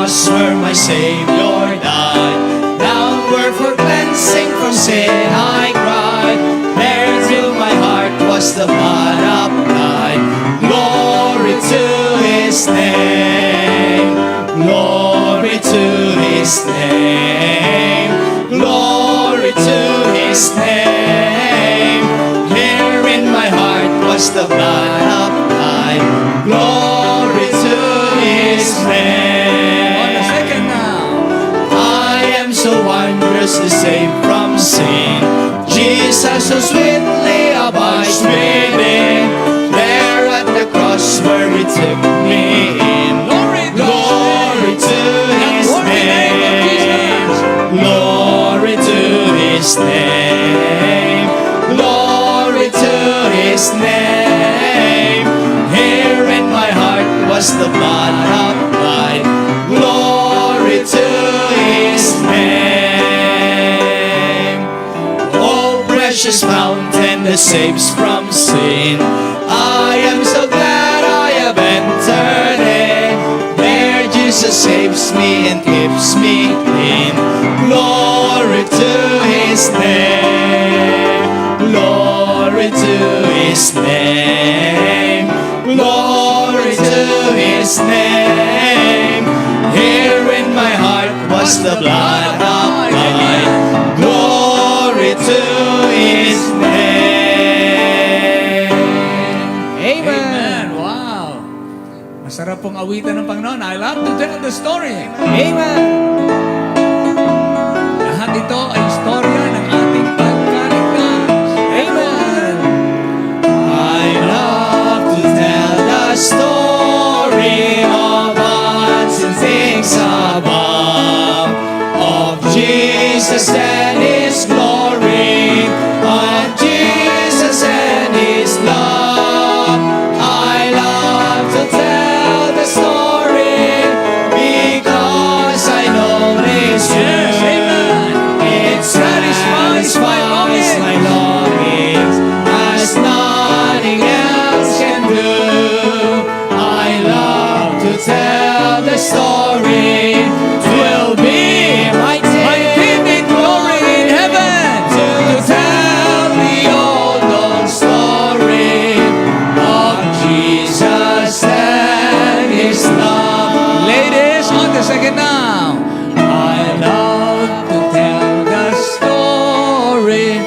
cross where my Savior died. Downward for cleansing from sin I cried. There to my heart was the blood applied. Glory to His name. Glory to His name. Glory to His name. Here in my heart was the blood applied. Glory to His name. On the second now. I am so wondrously saved from sin. Jesus so sweetly abides within. There at the cross where He took me in. Glory to His name. Glory to His name. Glory to His name. Here in my heart was the blood applied. Glory to His name. Oh, precious fountain that saves from sin. I am so glad I have entered in. There Jesus saves me and keeps me clean. Glory to His name. Glory to His name. Glory to His name. Here in my heart was the blood applied. Glory to His name. Amen. Wow. Masarap pong awitan ng Panginoon. I love to tell the story. Amen. Lahat ito ay istorya ng ating pagkaligtas. Amen. I love to tell the story of what's in things above, of Jesus and His glory, of Jesus and His love. I love to tell the story because I know it's true. Yes, amen. It satisfies my longings as nothing else can do. I love to tell the story. 'Twill be my theme in glory in heaven to tell the old story of Jesus and His love. Ladies, on the second now. I love to tell the story.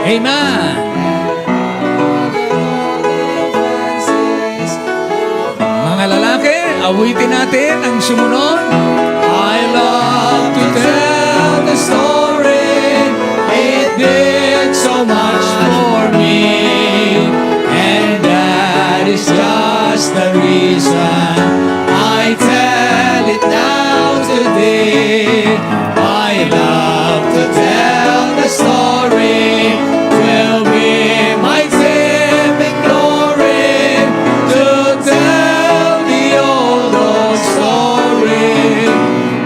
Amen. Mga lalaki, awitin natin ang sumunod. I love to tell the story. It did so much for me, and that is just the reason I tell it now today. I love to tell the story. Will be my theme in glory to tell the old story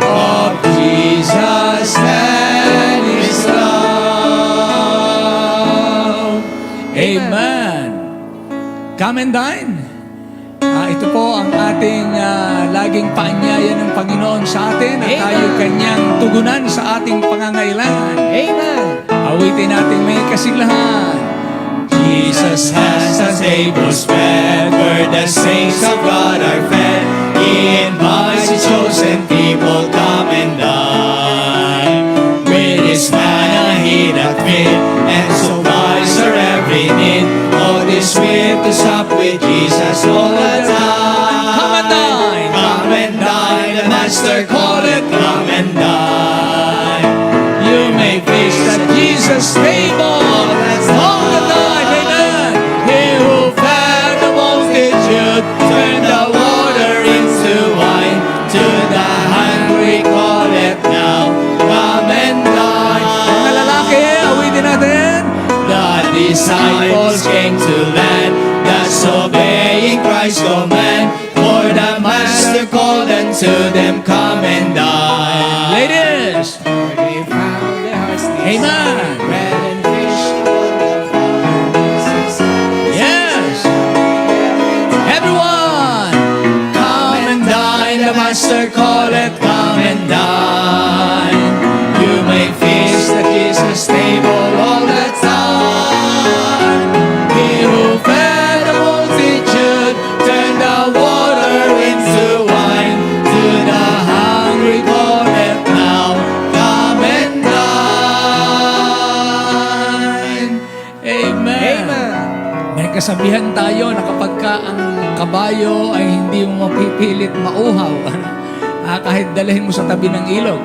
of Jesus and His love. Amen. Come and dine. Ito po ang ating laging paanyaya ng Panginoon sa atin at tayo Kanyang tugunan sa ating pangangailangan. Amen. Awitin natin may kasiglahan. Jesus has a table spread where the saints of God are fed. He invites His chosen people, come and dine. With His manna He doth feed, and supplies our every need. Oh, this sweet to sup with Jesus all the time. Come and dine. Come and dine. The Master calleth, come and dine. You may feast at Jesus' table. That's all the time. Amen. He who fed the multitude turned the water into wine. To the hungry call it now. Come and dine. Mga lalaki, awitin natin. The disciples came to land, thus obeying Christ's command. For the Master called unto them, come and dine. Ladies. They found their hearts Amen. bread and fish. Yes. Everyone. Master calleth, come and dine. You may feast at Jesus' table all the time. He who fed the multitude turned the water into wine. To the hungry calleth now, come and dine. Amen. May kasabihan tayo na kapag ka ang kabayo ay hindi mo mapipilit mauhaw, kahit dalhin mo sa tabi ng ilog.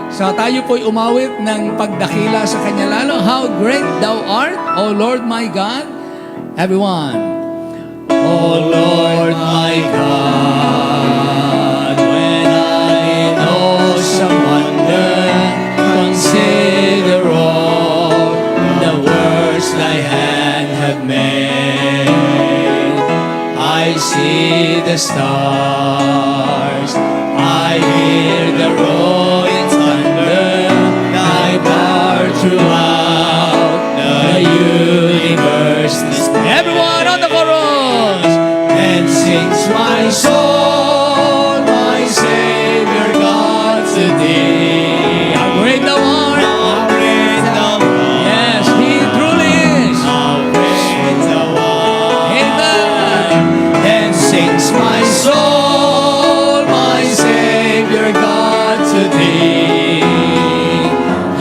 So tayo po'y umawit ng pagdakila sa Kanya lalo. How great Thou art, O Lord my God. Everyone. O Lord my God, when I know some wonder, consider all the works Thy hand have made. I see the stars, I hear the rolling thunder, Thy power throughout the universe. Everyone on the chorus. And sings my soul, my Savior God, to Thee. How great Thou art. How great Thou art. Yes, He truly is. How great Thou art. Amen. Then sings my soul, my Savior God, to Thee.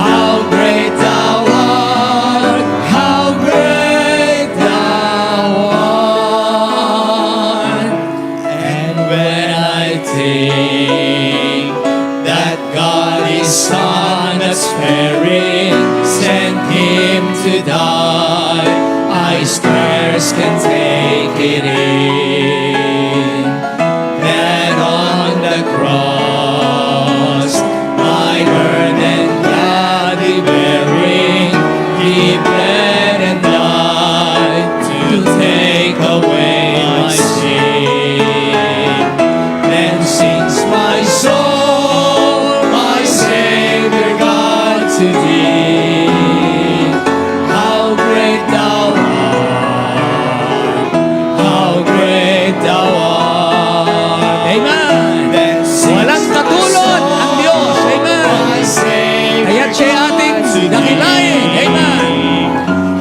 How great Thou art. How great Thou art. And when I think that God His Son has sparing sent Him to die, I scarce can take it in. That on the cross, my burden gladly bearing, He bled and died to take away my sin. Then sings my soul, my Savior God, to Thee. How great Thou art, how great Thou art. Amen. Then sings Walang my katulad soul, ang Diyos. Amen. my Savior Kaya't siya ating God, to dakilain. Thee. Amen.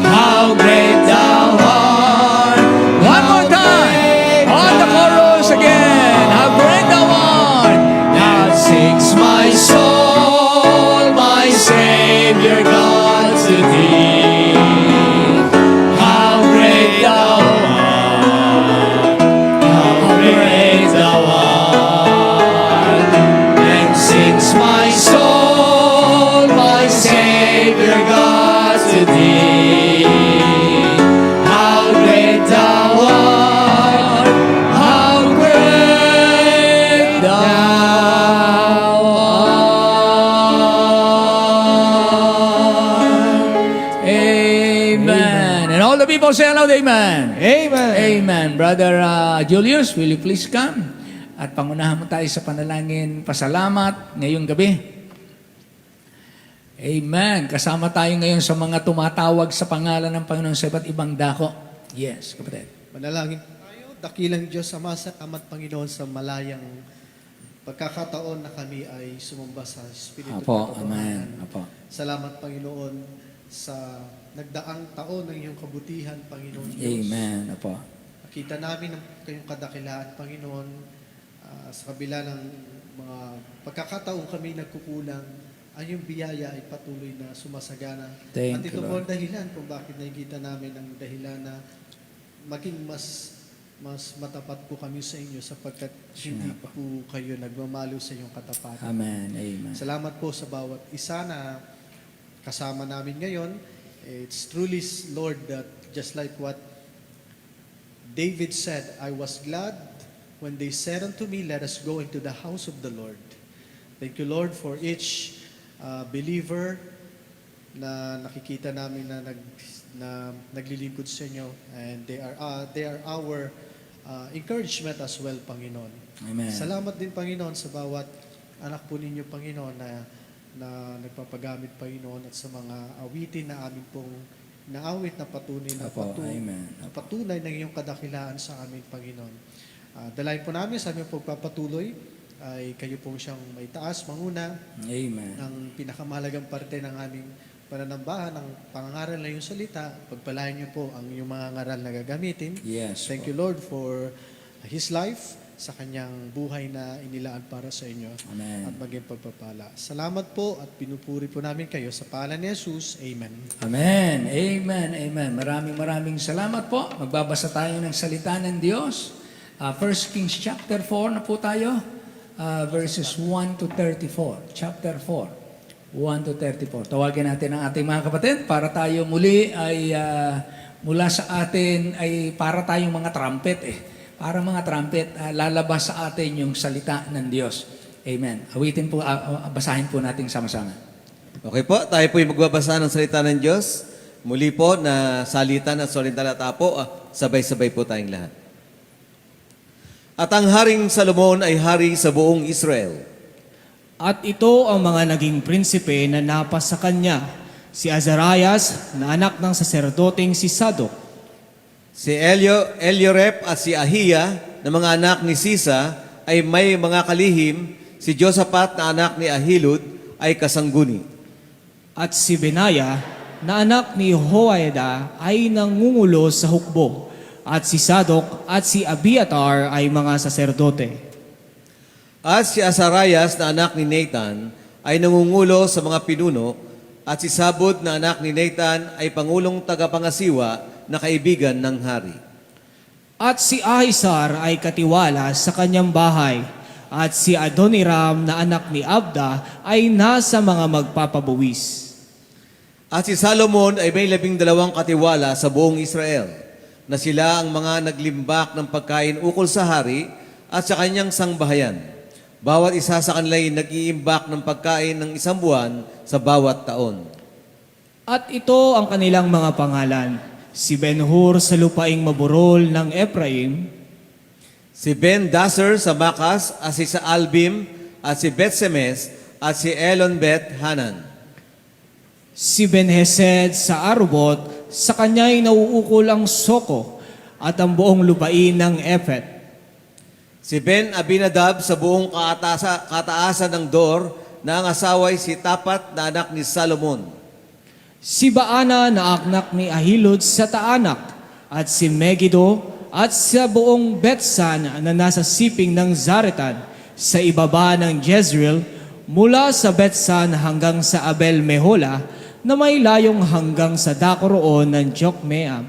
How great Thou art. One more time. On the chorus again. How great Thou art. That sings my soul, my Savior God, to Thee. How great Thou art. How great Thou art. Then sings my soul, my Savior God, to Thee. How great Thou art. How great Thou art. Amen. And all the people say aloud, Amen. Amen. Amen. Brother Julius, will you please come? At pangunahan mo tayo sa panalangin pasalamat ngayong gabi. Amen. Kasama tayo ngayon sa mga tumatawag sa pangalan ng Panginoon sa iba't ibang dako. Yes, kapatid. Manalangin tayo, dakilang Diyos Ama't Panginoon sa malayang pagkakataon na kami ay sumamba sa Espiritu Apo, katotohanan. amen. Apo. Salamat Panginoon sa nagdaang taon ng iyong kabutihan, Panginoon Diyos. Amen. Apo. Nakita namin ang kayong kadakilaan, Panginoon, sa kabila ng mga pagkakataon kami nagkukulang, ang iyong biyaya ay patuloy na sumasagana. Thank At ito you, po Lord. ang dahilan kung bakit nakikita namin ang dahilan na maging mas matapat po kami sa inyo sapagkat hindi Siya po. po kayo nagmamalo sa iyong katapatan. Amen. Amen. Salamat po sa bawat isa na kasama namin ngayon. It's truly, Lord, that just like what David said, I was glad when they said unto me, let us go into the house of the Lord. Thank you, Lord, for each believer na nakikita namin na naglilingkod sa inyo, and they are our encouragement as well, Panginoon. Amen. Salamat din, Panginoon, sa bawat anak po ninyo, Panginoon, na nagpapagamit, Panginoon, at sa mga awitin na amin pong naawit na patunay na Apo, amen. patunay ng iyong kadakilaan sa amin, Panginoon. Dalayan po namin sa aming pagpapatuloy ay kayo pong siyang may taas, manguna. Amen. Ang pinakamahalagang parte ng aming pananambahan, ang pangangaral na yung salita, pagpalain niyo po ang yung mga ngaral na gagamitin. Yes, Thank you, Lord, for His life, sa kanyang buhay na inilaan para sa inyo. Amen. At maging pagpapala. Salamat po at pinupuri po namin kayo sa pangalan ni Jesus. Amen. Amen. Amen. Amen. Maraming salamat po. Magbabasa tayo ng salita ng Diyos. 1 Kings chapter 4 na po tayo. Verses 1 to 34. Chapter 4. 1 to 34. Tawagin natin ang ating mga kapatid para tayo muli ay mula sa atin ay para tayong mga trumpet Para mga trumpet, lalabas sa atin yung salita ng Diyos. Amen. Awitin po, basahin po natin sama-sama. Okay po, tayo po yung magbabasa ng salita ng Diyos. Muli po na salitan at solentalata po, sabay-sabay po tayong lahat. At ang Haring Salomon ay hari sa buong Israel. At ito ang mga naging prinsipe na napas sa kanya, si Azarias na anak ng saserdoteng si Sadok, Si Eliorep at si Ahiya na mga anak ni Sisa ay may mga kalihim. Si Josaphat na anak ni Ahilud ay kasangguni. at si Benaya na anak ni Hoiada ay nangungulo sa hukbo, at si Sadok at si Abiatar ay mga saserdote. At si Azarias na anak ni Nathan ay nangungulo sa mga pinuno, at si Sabud na anak ni Nathan ay pangulong tagapangasiwa na kaibigan ng hari. At si Ahisar ay katiwala sa kanyang bahay, at si Adoniram na anak ni Abda ay nasa mga magpapabuwis. At si Salomon ay may 12 katiwala sa buong Israel, na sila ang mga naglimbak ng pagkain ukol sa hari at sa kanyang sangbahayan. Bawat isa sa kanila ay nag-iimbak ng pagkain ng 1 buwan sa bawat taon. At ito ang kanilang mga pangalan: si Ben-Hur sa lupaing maburol ng Ephraim, Si Ben-Dasar sa Makas, at si Saalbim, at si Bet-Semes, at si Elon-Bet Hanan. si Ben-Hesed sa Arubot, sa kanya'y nauukol ang Soko at ang buong lupain ng Ephet. Si Ben-Abinadab sa buong kataasan ng Dor, na ang asaway si Tapat na anak ni Salomon. Si Baana na anak ni Ahilud sa Taanak, at si Megiddo at sa buong Betsan na nasa siping ng Zaretan, sa ibaba ng Jezreel, mula sa Betsan hanggang sa Abel Mehola, na may layong hanggang sa dakoroon ng Jokmeam.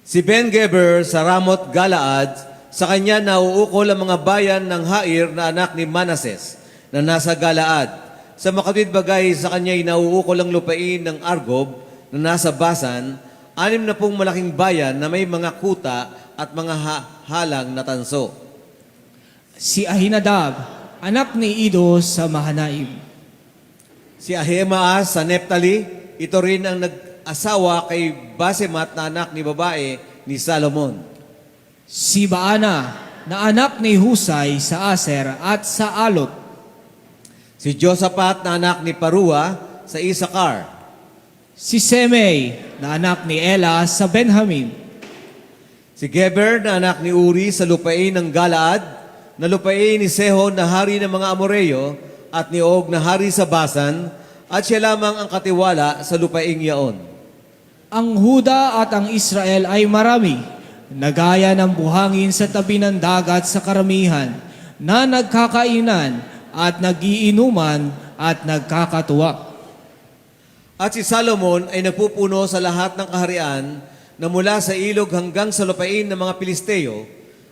Si Ben-Geber sa Ramot Galaad, sa kanya nauukol ang mga bayan ng Hair na anak ni Manases, na nasa Galaad. Sa makatwid bagay, sa kanya'y nauukol ang lupain ng Argob na nasa Basan, 60 malaking bayan na may mga kuta at mga halang na tanso. Si Ahinadab, anak ni Ido sa Mahanaim. Si Ahimaas sa Neptali, ito rin ang nag-asawa kay Basemat na anak ni babae ni Salomon. Si Baana, na anak ni Husay sa Aser at sa Alot. Si Josaphat na anak ni Parua sa Isakar. Si Semei, na anak ni Ela sa Benjamin. Si Geber na anak ni Uri sa lupain ng Galaad, na lupain ni Sehon na hari ng mga Amoreyo, at ni Og na hari sa Basan, at siya lamang ang katiwala sa lupaing yaon. Ang Huda at ang Israel ay marami, nagaya ng buhangin sa tabi ng dagat sa karamihan, na nagkakainan at nagiinuman at nagkakatuwa. At si Salomon ay nagpupuno sa lahat ng kaharian na mula sa ilog hanggang sa lupain ng mga Pilisteo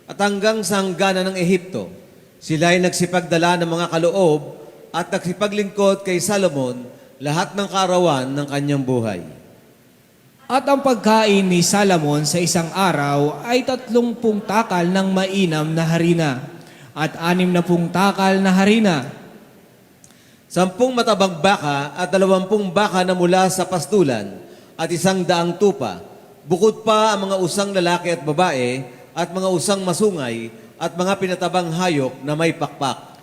at hanggang sa hangganan ng Ehipto. Sila ay nagsipagdala ng mga kaloob at nagsipaglingkod kay Salomon lahat ng kaarawan ng kanyang buhay. At ang pagkain ni Salomon sa isang araw ay 30 takal ng mainam na harina at 60 takal na harina. 10 matabang baka at 20 baka na mula sa pastulan at 100 tupa. Bukod pa ang mga usang lalaki at babae at mga usang masungay at mga pinatabang hayop na may pakpak.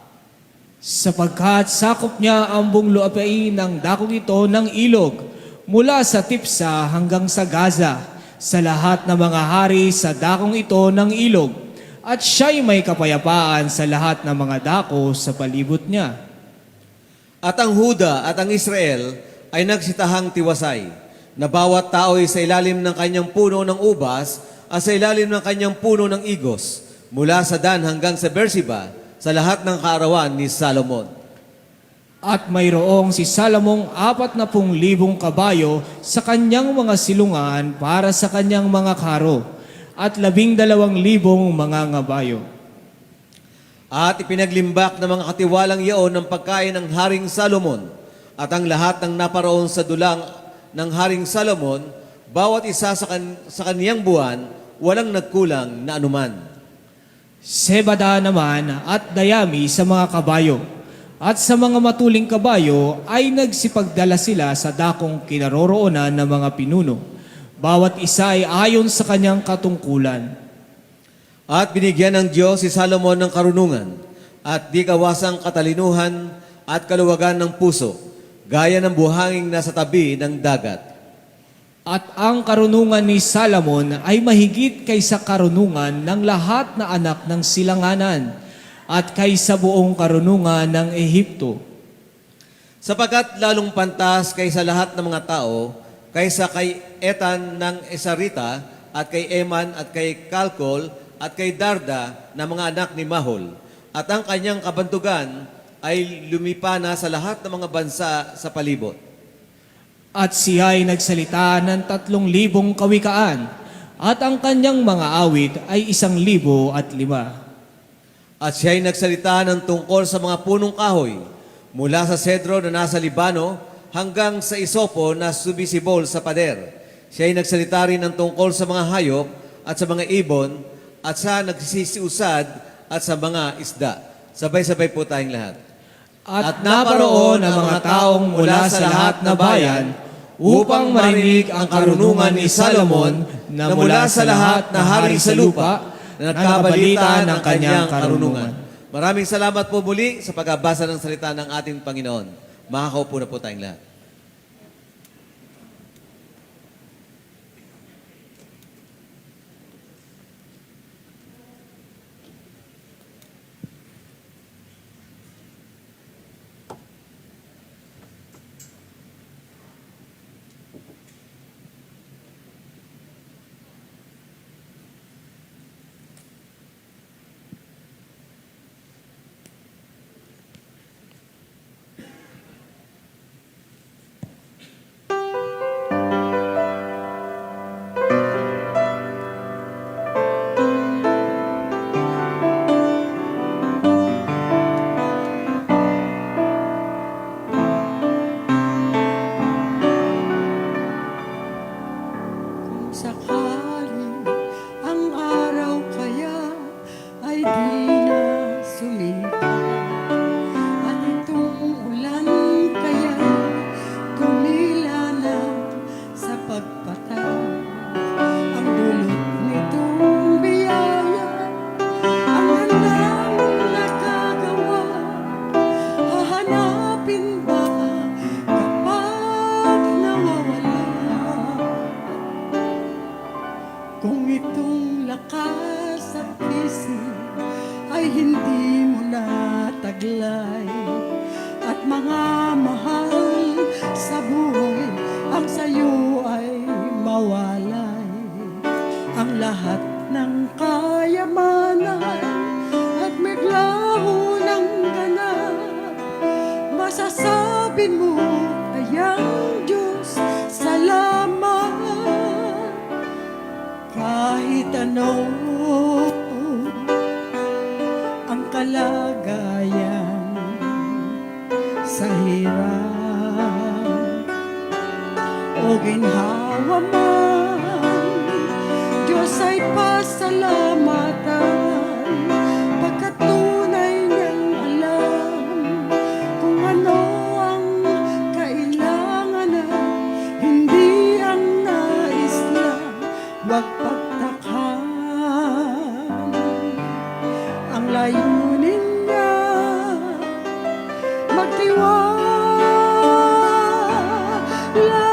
Sapagkat sakop niya ang buong lupain ng dakong ito ng ilog, mula sa Tipsa hanggang sa Gaza, sa lahat ng mga hari sa dakong ito ng ilog, at siya'y may kapayapaan sa lahat ng mga dako sa palibot niya. At ang Huda at ang Israel ay nagsitahang tiwasay, na bawat tao ay sa ilalim ng kanyang puno ng ubas at sa ilalim ng kanyang puno ng igos, mula sa Dan hanggang sa Beersheba, sa lahat ng kaarawan ni Salomon. At mayroong si Salomong 40,000 kabayo sa kanyang mga silungan para sa kanyang mga karo, at 12,000 mga ngabayo. At ipinaglimbak ng mga katiwalang iyon ng pagkain ng Haring Salomon at ang lahat ng naparoon sa dulang ng Haring Salomon, bawat isa sa kaniyang buwan, walang nagkulang na anuman. Sebada naman at Dayami sa mga kabayo, at sa mga matuling kabayo ay nagsipagdala sila sa dakong kinaroroonan ng mga pinuno. Bawat isa ay ayon sa kanyang katungkulan. At binigyan ng Diyos si Salomon ng karunungan at di kawasang katalinuhan at kaluwagan ng puso, gaya ng buhanging nasa tabi ng dagat. At ang karunungan ni Salomon ay mahigit kaysa karunungan ng lahat na anak ng silanganan at kaysa buong karunungan ng Ehipto. Sapagkat lalong pantas kaysa lahat ng mga tao, kaysa kay Etan ng Esarita at kay Eman at kay Kalkol at kay Darda na mga anak ni Mahol. At ang kanyang kabantugan ay lumipa na sa lahat ng mga bansa sa palibot. At siya ay nagsalita ng 3,000 kawikaan, at ang kanyang mga awit ay 1,005. At siya ay nagsalita ng tungkol sa mga punong kahoy, mula sa sedro na nasa Libano hanggang sa isopo na sumisibol sa pader. Siya ay nagsalita rin ng tungkol sa mga hayop at sa mga ibon at sa nagsisiusad at sa mga isda. Sabay-sabay po tayong lahat. At naparoon ang mga taong mula sa lahat na bayan upang marinig ang karunungan ni Salomon na mula sa lahat na hari sa lupa na nagkabalita ng kanyang karunungan. Maraming salamat po muli sa pagbasa ng salita ng ating Panginoon. Makakaupo na po tayong lahat. Sakali ang araw kaya ay di na sumikat, at itong ulan kaya tumila na sa pagpataw. Ang dulot nitong biyaya ang handang nakagawa. Hahanapin ba kapag nawawala? Kung itong lakas at isip ay hindi mo nataglay, at mga mahal sa buhay ang sayo ay mawalay, ang lahat ng kayamanan at meglaho ng ganap, masasabi mo kayang Diyos, salamat. Kahit ano ang kalagayan sa hirap o ginhawa man, Diyos ay pasalamatan, pagkat tunay niyang alam kung ano ang kailangan na hindi ang nais lang. Wag pagtakhan ang layunin niya, magtiwala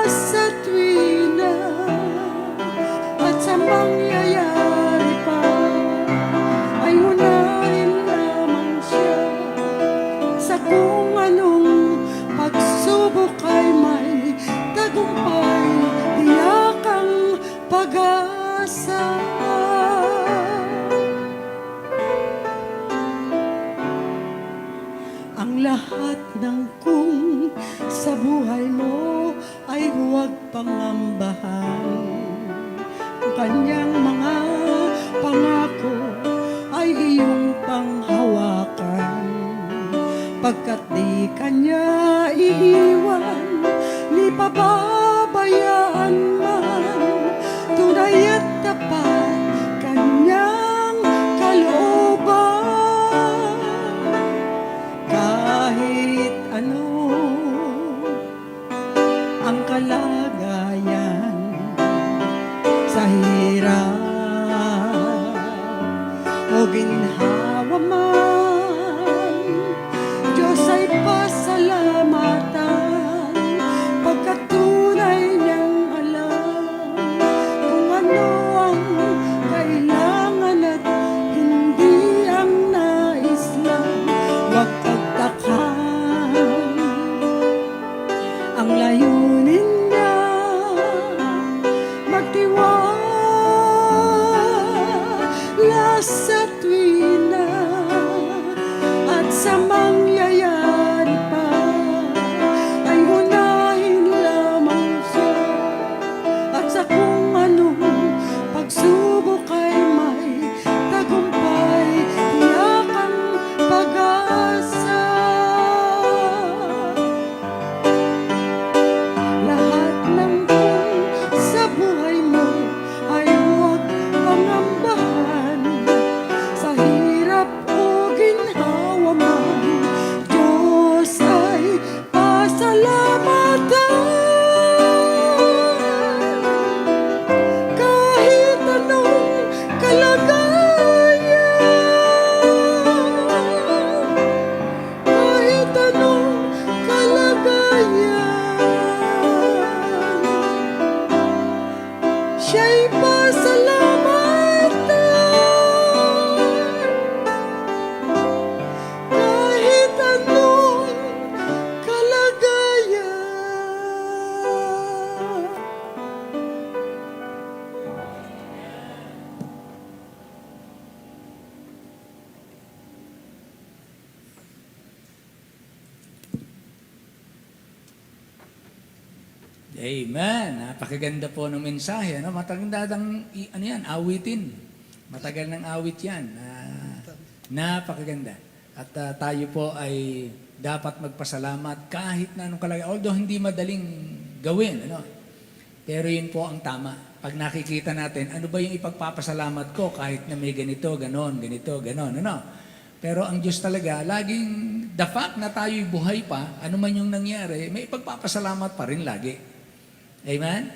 sa tuwina, at sa mangyayari pa pag-asa. Ang lahat ng kung sa buhay mo ay huwag pangambahan. Ang kanyang mga pangako ay iyong panghawakan. Pagkat di kanya iiwan, ni pababayaan man, tunay at tapat kanyang kalooban. Kahit ano ang kalagayan sa hirap o ginhawa man, Diyos ay pasalamatan, pagkat tunay niyang alam kung ano ang kailangan at hindi ang nais lang. Huwag pagtakhan ang layunin niya, magtiwala sa tuwina at sa mangyayari pa, ay unahin lamang siya. At sa kung anong pagsubok ay may tagumpay, tiyak ang pag-asa. Lahat ng kung sa buhay mo ay huwag pangambahan. Sa hirap o ginhawa man, Diyos ay pasalamatan. Kahit anong kalagayan, kahit anong kalagayan, siya'y pasalamatan. Kahit anong kalagayan. Amen. Napakaganda po ng mensahe. Ano? Matagandang, ano yan, awitin. Matagal ng awit yan. Napakaganda. At tayo po ay dapat magpasalamat kahit na anong kalagayan. Although hindi madaling gawin. Ano? Pero yun po ang tama. Pag nakikita natin, ano ba yung ipagpapasalamat ko kahit na may ganito, ganon, ano? Pero ang Diyos talaga, laging the fact na tayo'y buhay pa, ano man yung nangyari, may ipagpapasalamat pa rin lagi. Amen?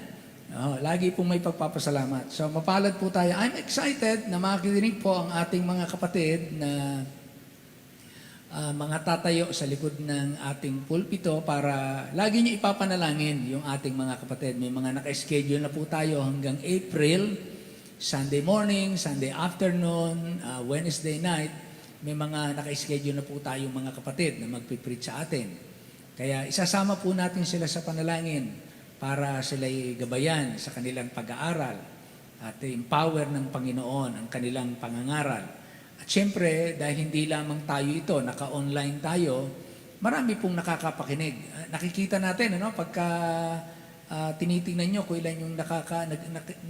Lagi pong may pagpapasalamat. So, mapalad po tayo. I'm excited na makikinig po ang ating mga kapatid na mga tatayo sa likod ng ating pulpito para lagi niyo ipapanalangin yung ating mga kapatid. May mga naka-schedule na po tayo hanggang April, Sunday morning, Sunday afternoon, Wednesday night. May mga naka-schedule na po tayong mga kapatid na magpipreach sa atin. Kaya isasama po natin sila sa panalangin para sila'y gabayan sa kanilang pag-aaral at empower ng Panginoon ang kanilang pangangaral. At syempre, dahil hindi lamang tayo ito, naka-online tayo, marami pong nakakapakinig. Nakikita natin, ano, pagka tinitingnan nyo kung ilan yung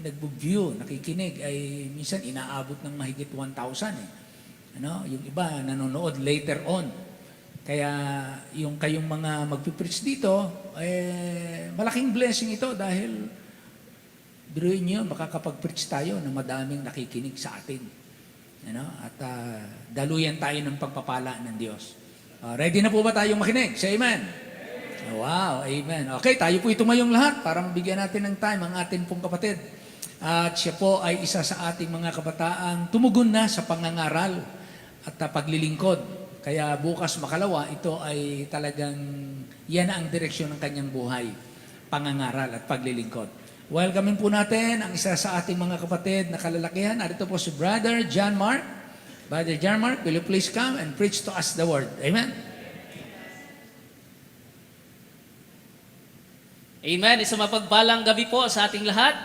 nag-view, nakikinig, ay minsan inaabot ng mahigit 1,000. Ano? Yung iba nanonood later on. Kaya yung kayong mga magpipreach dito, malaking blessing ito dahil biruin nyo, makakapag-preach tayo na madaming nakikinig sa atin. Ano? At daluyan tayo ng pagpapala ng Diyos. Ready na po ba tayong makinig? Say amen. Wow, amen. Okay, tayo po tumayong lahat para mabigyan natin ng time ang atin pong kapatid. At siya po ay isa sa ating mga kabataang tumugon na sa pangangaral at paglilingkod. Kaya bukas makalawa, ito ay talagang yan ang direksyon ng kanyang buhay, pangangaral at paglilingkod. Welcome po natin ang isa sa ating mga kapatid na kalalakihan. Arito po si Brother John Mark. Brother John Mark, will you please come and preach to us the word? Amen. Amen. Isang mapagpalang gabi po sa ating lahat.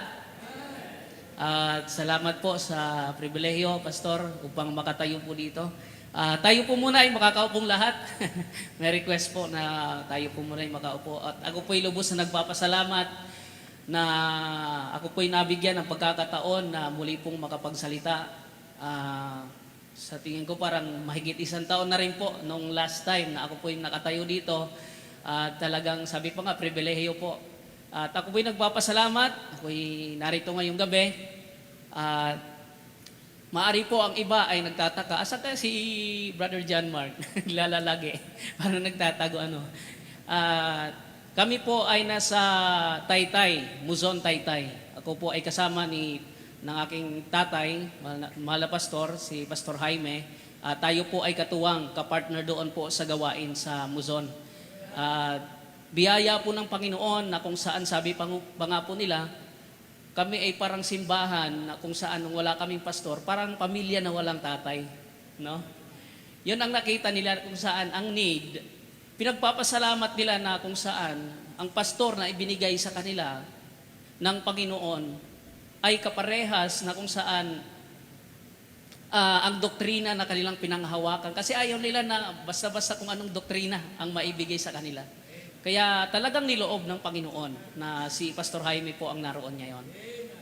At salamat po sa pribilehiyo, Pastor, upang makatayo po dito. Tayo po muna ay makakaupong lahat. May request po na tayo po muna ay makaupo. At ako po ay lubos na nagpapasalamat na ako po ay nabigyan ng pagkakataon na muli pong makapagsalita. Sa tingin ko parang mahigit 1 taon na rin po nung last time na ako po ay nakatayo dito. Talagang sabi pa nga, pribilehiyo po. At ako po'y nagpapasalamat. Ako'y narito ngayong gabi. At maari po ang iba ay nagtataka. Asa ka si Brother John Mark? Lalalagi. Parang nagtatago ano. Kami po ay nasa Taytay, Muzon Taytay. Ako po ay kasama ng aking tatay, mahal na pastor, si Pastor Jaime. Tayo po ay katuwang, kapartner doon po sa gawain sa Muzon. Biyaya po ng Panginoon na kung saan sabi pa nga po nila, kami ay parang simbahan na kung saan nung wala kaming pastor, parang pamilya na walang tatay. No? Yun ang nakita nila kung saan ang need. Pinagpapasalamat nila na kung saan ang pastor na ibinigay sa kanila ng Panginoon ay kaparehas na kung saan ang doktrina na kanilang pinanghahawakan. Kasi ayaw nila na basta-basta kung anong doktrina ang maibigay sa kanila. Kaya talagang niloob ng Panginoon na si Pastor Jaime po ang naroon ngayon.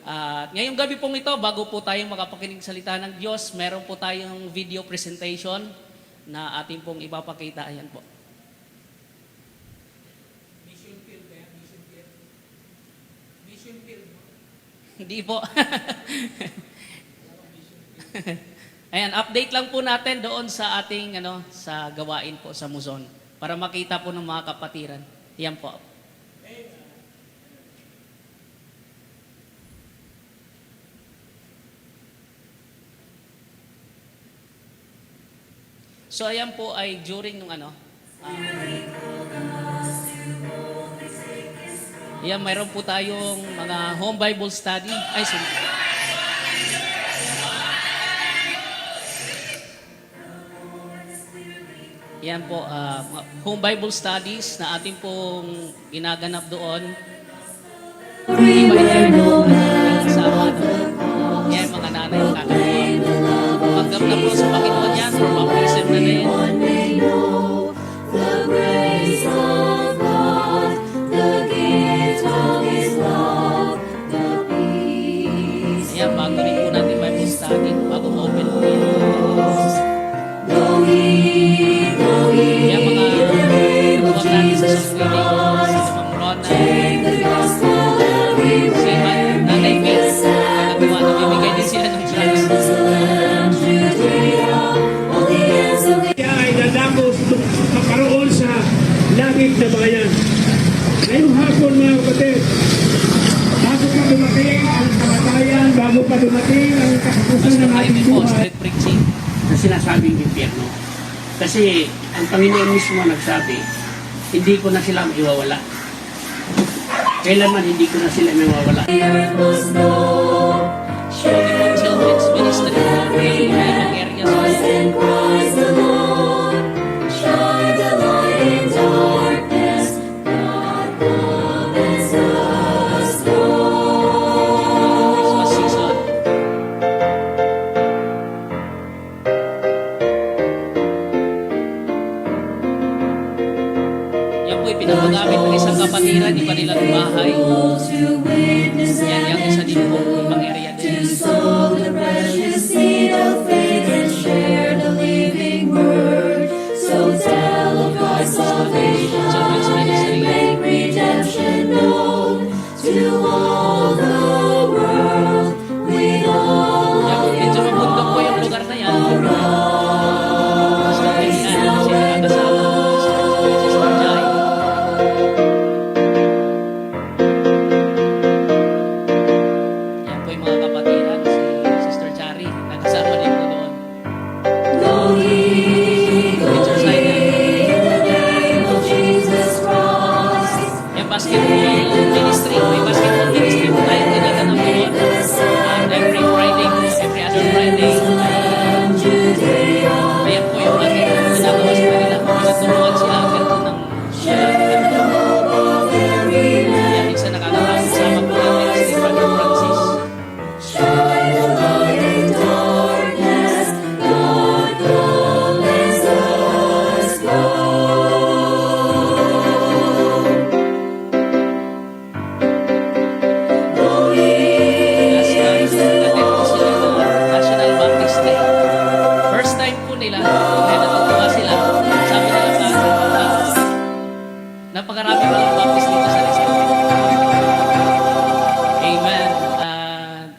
At ngayong gabi pong ito, bago po tayong makapakinig salita ng Diyos, meron po tayong video presentation na ating pong ipapakita. Ayan po. Hindi po. Ayan, update lang po natin doon sa ating sa gawain po sa Muzon para makita po ng mga kapatiran. Yan po. So ayan po ay during nung yan, mayroon po tayong mga home Bible study. Ay, yan po, home Bible studies na ating pong ginaganap doon. Kasama doon. Yan, mga nanay ang kakagawa. Pagkam na po sa Panginoon yan, for baptism na din. Ayan, bago rin po natin Bible study, bago ma-open po yun. Ayan, mga huwag natin sa saswimming, si Ma'am Rona, si Nanay Beth, nagagawa na bibigay din sila ng drugs. Kaya ay dadako makaroon sa langit na bayan. Ngayong hapon mga kapatid, bago pa dumating ang kamatayan, bago pa dumating ang katapusan Pastor ng Jaime ating po, buhay, street preaching. na sinasabing impyerno. Kasi ang Panginoon mismo nagsabi, hindi ko na sila iwawala. Kailanman hindi ko na sila iwawala. Showing po children's ministry po, may ibang areas po. Christmas season. Yan po ipinapagamit ng isang kapatiran, di pa nila bahay. Yan, yung isa din po.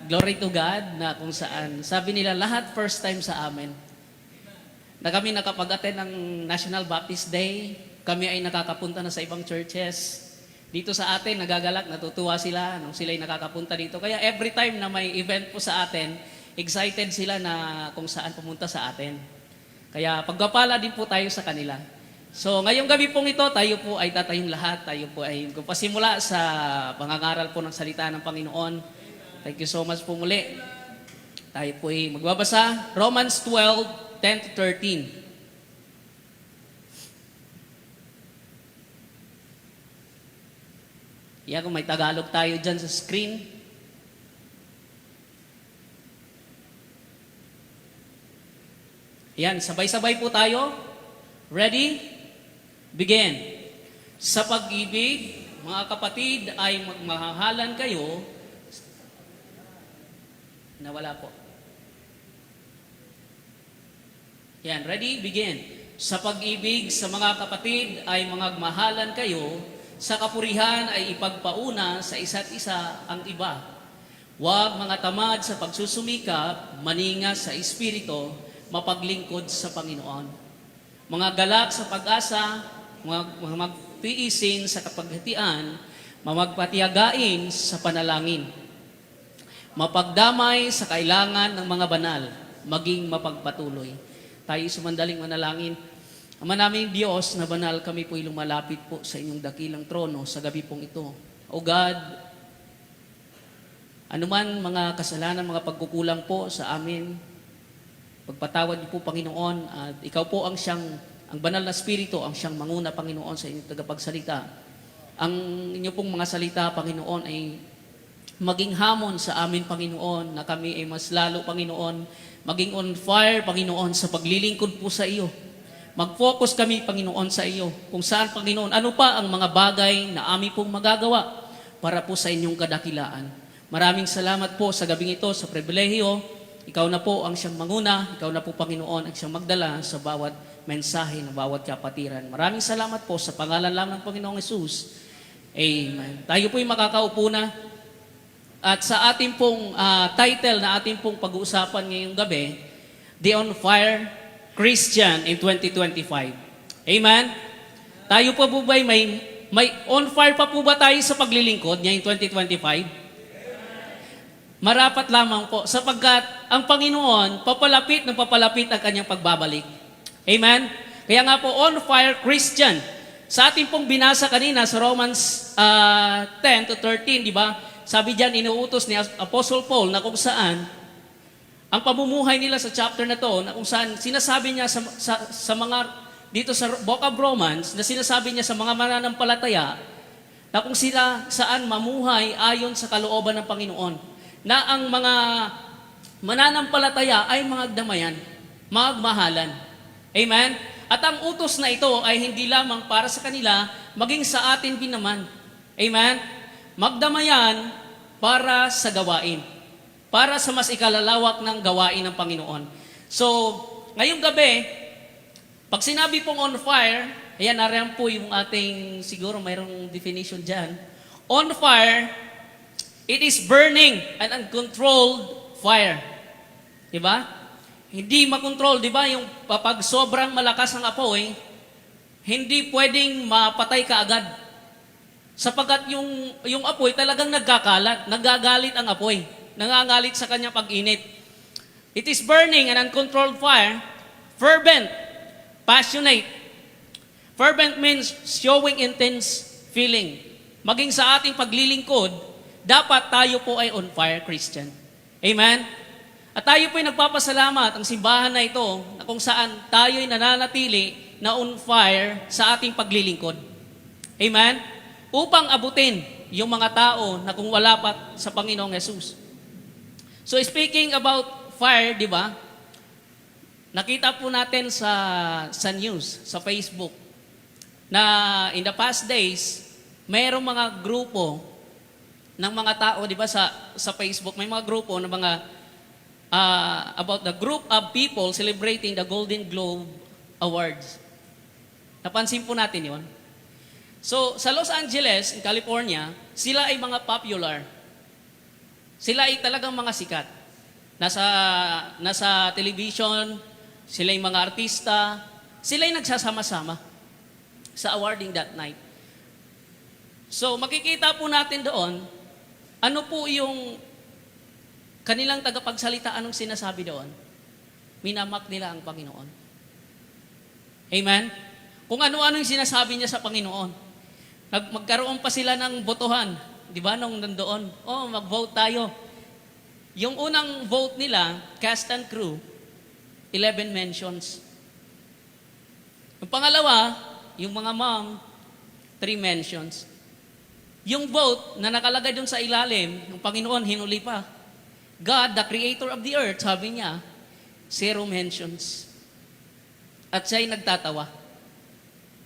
glory to God na kung saan, sabi nila lahat first time sa amin. Na kami nakapag-attend ng National Baptist Day, kami ay nakakapunta na sa ibang churches. Dito sa atin, nagagalak, natutuwa sila nung sila'y nakakapunta dito. Kaya every time na may event po sa atin, excited sila na kung saan pumunta sa atin. Kaya pagpapala din po tayo sa kanila. So ngayong gabi pong ito, tayo po ay tatayong lahat. Tayo po ay pasimula sa pangangaral po ng salita ng Panginoon. Thank you so much po muli. Tayo po ay magbabasa. Romans 12, 10 to 13. Yan, kung may Tagalog tayo dyan sa screen. Yan, sabay-sabay po tayo. Ready? Begin. Sa pag-ibig, mga kapatid, ay magmahalan kayo. Nawala po. Yan, ready? Begin. Sa pag-ibig, sa mga kapatid, ay magmahalan kayo. Sa kapurihan ay ipagpauna sa isa't isa ang iba. Huwag mga tamad sa pagsusumikap, maningas sa espiritu, mapaglingkod sa Panginoon. Mga galak sa pag-asa, mga magtiisin sa kapaghatian, mamagpatiyagain sa panalangin. Mapagdamay sa kailangan ng mga banal, maging mapagpatuloy. Tayo sumandaling manalangin. Ama naming Diyos na banal, kami po'y lumalapit po sa inyong dakilang trono sa gabi pong ito. O God, anuman mga kasalanan, mga pagkukulang po sa amin, pagpatawad niyo po, Panginoon, at ikaw po ang banal na spirito, ang siyang manguna, Panginoon, sa inyong tagapagsalita. Ang inyo pong mga salita, Panginoon, ay maging hamon sa amin, Panginoon, na kami ay mas lalo, Panginoon, maging on fire, Panginoon, sa paglilingkod po sa iyo. Mag-focus kami, Panginoon, sa iyo. Kung saan, Panginoon, ano pa ang mga bagay na amin pong magagawa para po sa inyong kadakilaan. Maraming salamat po sa gabing ito, sa pribilehiyo. Ikaw na po ang siyang manguna, ikaw na po, Panginoon, ang siyang magdala sa bawat mensahe ng bawat kapatiran. Maraming salamat po sa pangalan lang ng Panginoong Hesus. Amen. Tayo po'y makakaupo na. At sa ating pong title na ating pong pag-uusapan ngayong gabi, The On Fire Christian in 2025. Amen? Tayo po ba may on fire pa po ba tayo sa paglilingkod ngayong 2025? Marapat lamang po, sapagkat ang Panginoon, papalapit ng papalapit ang kanyang pagbabalik. Amen? Kaya nga po, on fire Christian. Sa ating pong binasa kanina sa Romans 10 to 13, di ba? Sabi diyan, inuutos ni Apostle Paul na kung saan, ang pamumuhay nila sa chapter na to, na kung saan sinasabi niya sa mga, dito sa Book of Romans, na sinasabi niya sa mga mananampalataya, na kung sila saan mamuhay ayon sa kalooban ng Panginoon. Na ang mga mananampalataya ay magdamayan, magmahalan. Amen? At ang utos na ito ay hindi lamang para sa kanila, maging sa atin din naman. Amen? Magdamayan para sa gawain. Para sa mas ikalalawak ng gawain ng Panginoon. So, ngayong gabi, pag sinabi pong on fire, ayan, nariyan po yung ating, siguro mayroong definition dyan. On fire, it is burning and uncontrolled fire. Diba? Hindi makontrol, di ba? Yung pag sobrang malakas ang apoy, hindi pwedeng mapatay ka agad. Sapagkat yung apoy talagang nagkakalat, nagagalit ang apoy. Nangangalit sa kanya pag-init. It is burning and uncontrolled fire, fervent, passionate. Fervent means showing intense feeling. Maging sa ating paglilingkod, dapat tayo po ay on fire Christian. Amen? At tayo po ay nagpapasalamat ang simbahan na ito na kung saan tayo ay nananatili na on fire sa ating paglilingkod. Amen? Upang abutin yung mga tao na kung wala pa sa Panginoong Hesus. So speaking about fire, di ba? Nakita po natin sa news, sa Facebook, na in the past days, mayroong mga grupo ng mga tao, di ba, sa Facebook, may mga grupo ng mga about the group of people celebrating the Golden Globe Awards. Napansin po natin yon. So, sa Los Angeles, in California, sila ay mga popular. Sila ay talagang mga sikat. Nasa television, sila yung mga artista, sila yung nagsasama-sama sa awarding that night. So makikita po natin doon, ano po yung kanilang tagapagsalita, anong sinasabi doon? Minamak nila ang Panginoon. Amen? Kung ano-ano yung sinasabi niya sa Panginoon. Magkaroon pa sila ng botohan. Di ba, nung nandoon? Mag-vote tayo. Yung unang vote nila, cast and crew, 11 mentions. Yung pangalawa, yung mga mom, 3 mentions. Yung vote na nakalagay dun sa ilalim, yung Panginoon, hinuli pa. God, the creator of the earth, sabi niya, 0 mentions. At siya'y nagtatawa.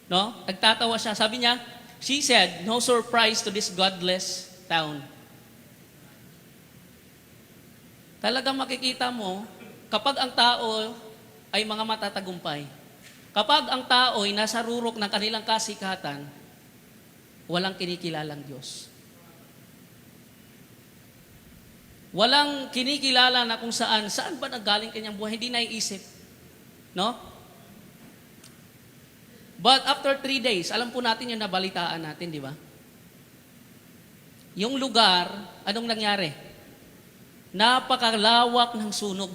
No? Nagtatawa siya. Sabi niya, she said, no surprise to this godless town. Talagang makikita mo, kapag ang tao ay mga matatagumpay, kapag ang tao ay nasa rurok ng kanilang kasikatan, walang kinikilalang Diyos. Walang kinikilala na kung saan ba nanggaling kanyang buhay, hindi naiisip. No? But after 3 days, alam po natin yung nabalitaan natin, di ba? Yung lugar, anong nangyari? Napakalawak ng sunog.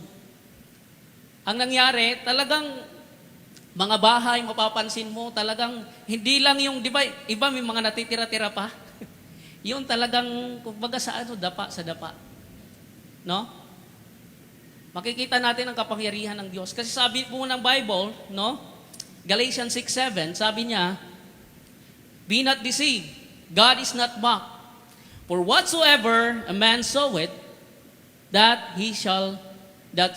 Ang nangyari, talagang mga bahay, mapapansin mo, talagang hindi lang yung, di ba, iba may mga natitira-tira pa. Yung talagang, kumbaga sa dapa sa dapa. No? Makikita natin ang kapangyarihan ng Diyos. Kasi sabi po ng Bible, no? Galatians 6:7, sabi niya, be not deceived, God is not mocked. For whatsoever a man soweth, that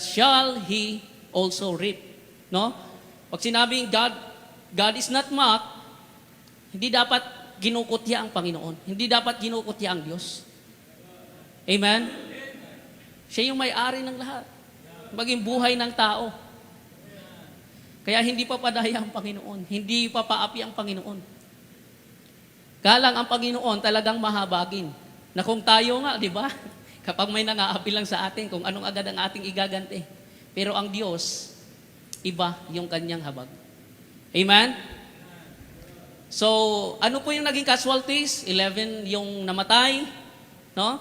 shall he also reap. No? Pag sinabing God is not mocked, hindi dapat kinukutya ang Panginoon. Hindi dapat kinukutya ang Diyos. Amen? Siya yung may-ari ng lahat. Maging buhay ng tao. Kaya hindi papadaya ang Panginoon. Hindi papaapi ang Panginoon. Galang ang Panginoon talagang mahabagin. Na kung tayo nga, di ba? Kapag may nangaapi lang sa atin, kung anong agad ang ating igaganti. Pero ang Diyos, iba yung kanyang habag. Amen? So, ano po yung naging casualties? 11 yung namatay. No?